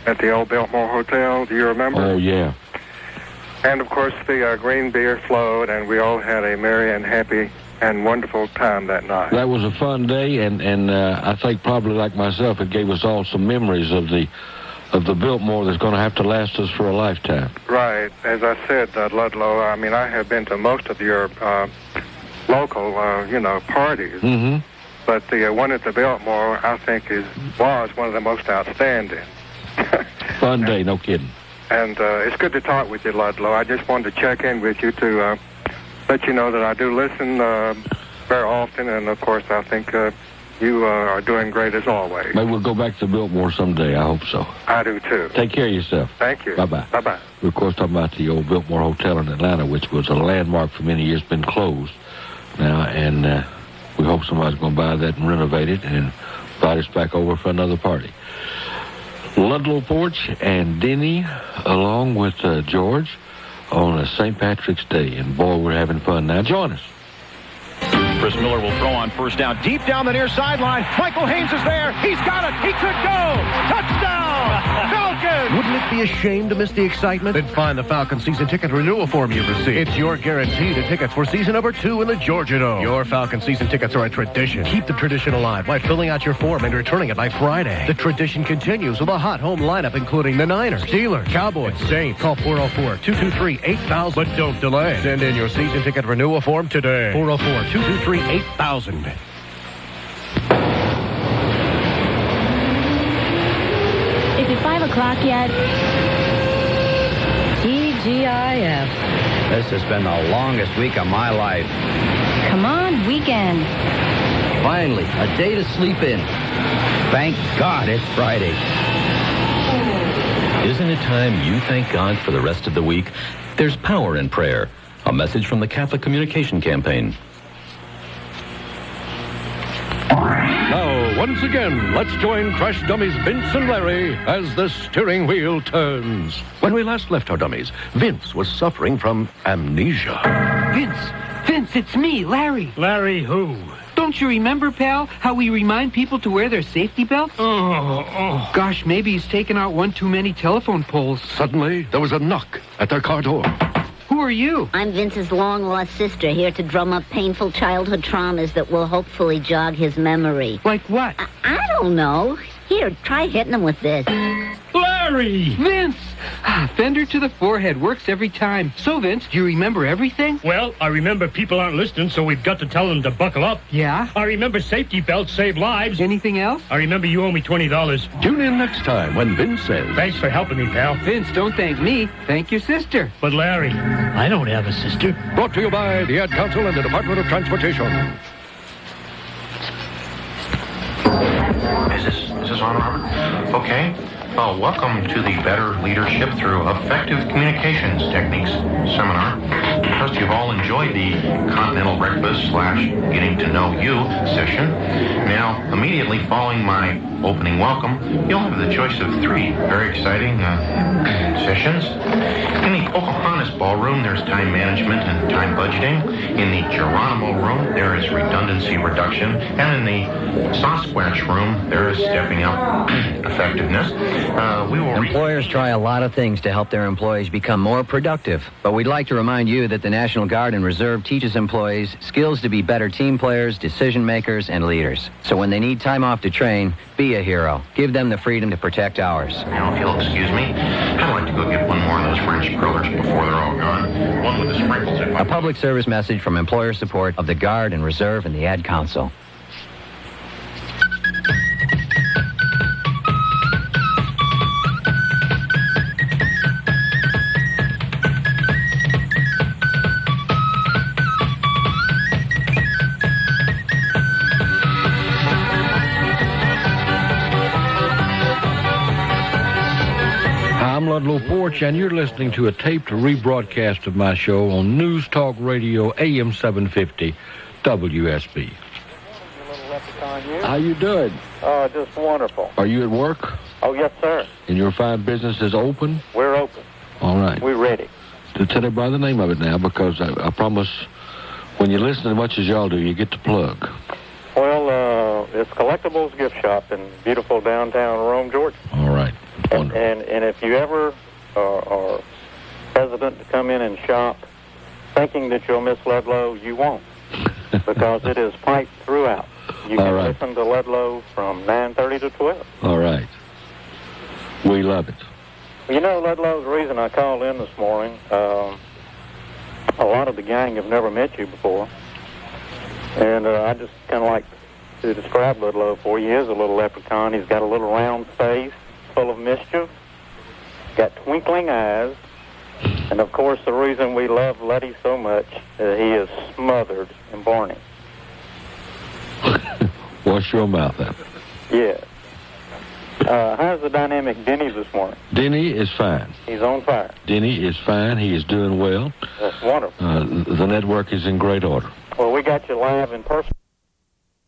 at the old Biltmore Hotel. Do you remember? Oh, yeah. And, of course, the green beer flowed, and we all had a merry and happy and wonderful time that night. That was a fun day, and I think probably like myself, it gave us all some memories of the Biltmore that's going to have to last us for a lifetime. Right. As I said, Ludlow, I mean, I have been to most of your local, parties. Mm-hmm. But the one at the Biltmore, I think, was one of the most outstanding. Fun day, no kidding. And it's good to talk with you, Ludlow. I just wanted to check in with you to let you know that I do listen very often, and, of course, I think you are doing great as always. Maybe we'll go back to Biltmore someday. I hope so. I do, too. Take care of yourself. Thank you. Bye-bye. Bye-bye. We're, of course, talking about the old Biltmore Hotel in Atlanta, which was a landmark for many years, been closed now, and we hope somebody's going to buy that and renovate it and invite us back over for another party. Ludlow Porch and Denny, along with George, on a St. Patrick's Day, and boy, we're having fun. Now, join us. Chris Miller will throw on first down. Deep down the near sideline. Michael Haynes is there. He's got it. He could go. Touchdown. Falcons. Wouldn't it be a shame to miss the excitement? Then find the Falcon season ticket renewal form you've received. It's your guarantee to tickets for season number 2 in the Georgia Dome. Your Falcon season tickets are a tradition. Keep the tradition alive by filling out your form and returning it by Friday. The tradition continues with a hot home lineup including the Niners, Steelers, Cowboys, Saints. Call 404-223-8000. But don't delay. Send in your season ticket renewal form today. 404-223-8000. Is it 5 o'clock yet? TGIF. This has been the longest week of my life. Come on, weekend. Finally, a day to sleep in. Thank God it's Friday. Isn't it time you thank God for the rest of the week? There's power in prayer. A message from the Catholic Communication Campaign. Now, once again, let's join Crash Dummies Vince and Larry as the steering wheel turns. When we last left our dummies, Vince was suffering from amnesia. Vince, it's me, Larry. Larry who? Don't you remember, pal, how we remind people to wear their safety belts? Oh. Gosh, maybe he's taken out one too many telephone poles. Suddenly, there was a knock at their car door. Who are you? I'm Vince's long-lost sister, here to drum up painful childhood traumas that will hopefully jog his memory. Like what? I don't know. Here, try hitting him with this. Larry! Vince! Fender to the forehead works every time. So, Vince, do you remember everything? Well, I remember people aren't listening, so we've got to tell them to buckle up. Yeah? I remember safety belts save lives. Anything else? I remember you owe me $20. Tune in next time when Vince says, Thanks for helping me, pal. Vince, don't thank me. Thank your sister. But, Larry, I don't have a sister. Brought to you by the Ad Council and the Department of Transportation. Is this on, Robert? Okay. Well, welcome to the Better Leadership Through Effective Communications Techniques seminar. Trust you've all enjoyed the Continental Breakfast / Getting to Know You session. Now, immediately following my opening welcome, you'll have the choice of 3 very exciting sessions. In the Pocahontas Ballroom, there's time management and time budgeting. In the Geronimo Room, there is redundancy reduction. And in the Sasquatch Room, there is stepping up effectiveness. Employers try a lot of things to help their employees become more productive, but we'd like to remind you that the National Guard and Reserve teaches employees skills to be better team players, decision makers, and leaders. So when they need time off to train, be a hero. Give them the freedom to protect ours. Now, if you'll excuse me, I'd like to go get one more of those French growers before they're all gone. One with the sprinkles. A public service message from employer support of the Guard and Reserve and the Ad Council. I'm Ludlow Porch, and you're listening to a taped rebroadcast of my show on News Talk Radio AM-750 WSB. How you doing? Just wonderful. Are you at work? Oh, yes, sir. And your 5 businesses open? We're open. All right. We're ready. To tell everybody the name of it now, because I promise when you listen as much as y'all do, you get to plug. Well, it's Collectibles Gift Shop in beautiful downtown Rome, Georgia. All right. And if you ever are hesitant to come in and shop thinking that you'll miss Ludlow, you won't, because it is piped throughout. You can listen to Ludlow from 9:30 to 12. All right. We love it. You know, Ludlow, the reason I called in this morning, a lot of the gang have never met you before, and I just kind of like to describe Ludlow for you. He is a little leprechaun. He's got a little round face, full of mischief, got twinkling eyes, and of course the reason we love Letty so much is he is smothered in Barney. Wash your mouth up. Yeah. How's the dynamic Denny this morning? Denny is fine. He's on fire. Denny is fine. He is doing well. That's wonderful. The network is in great order. Well, we got you live in person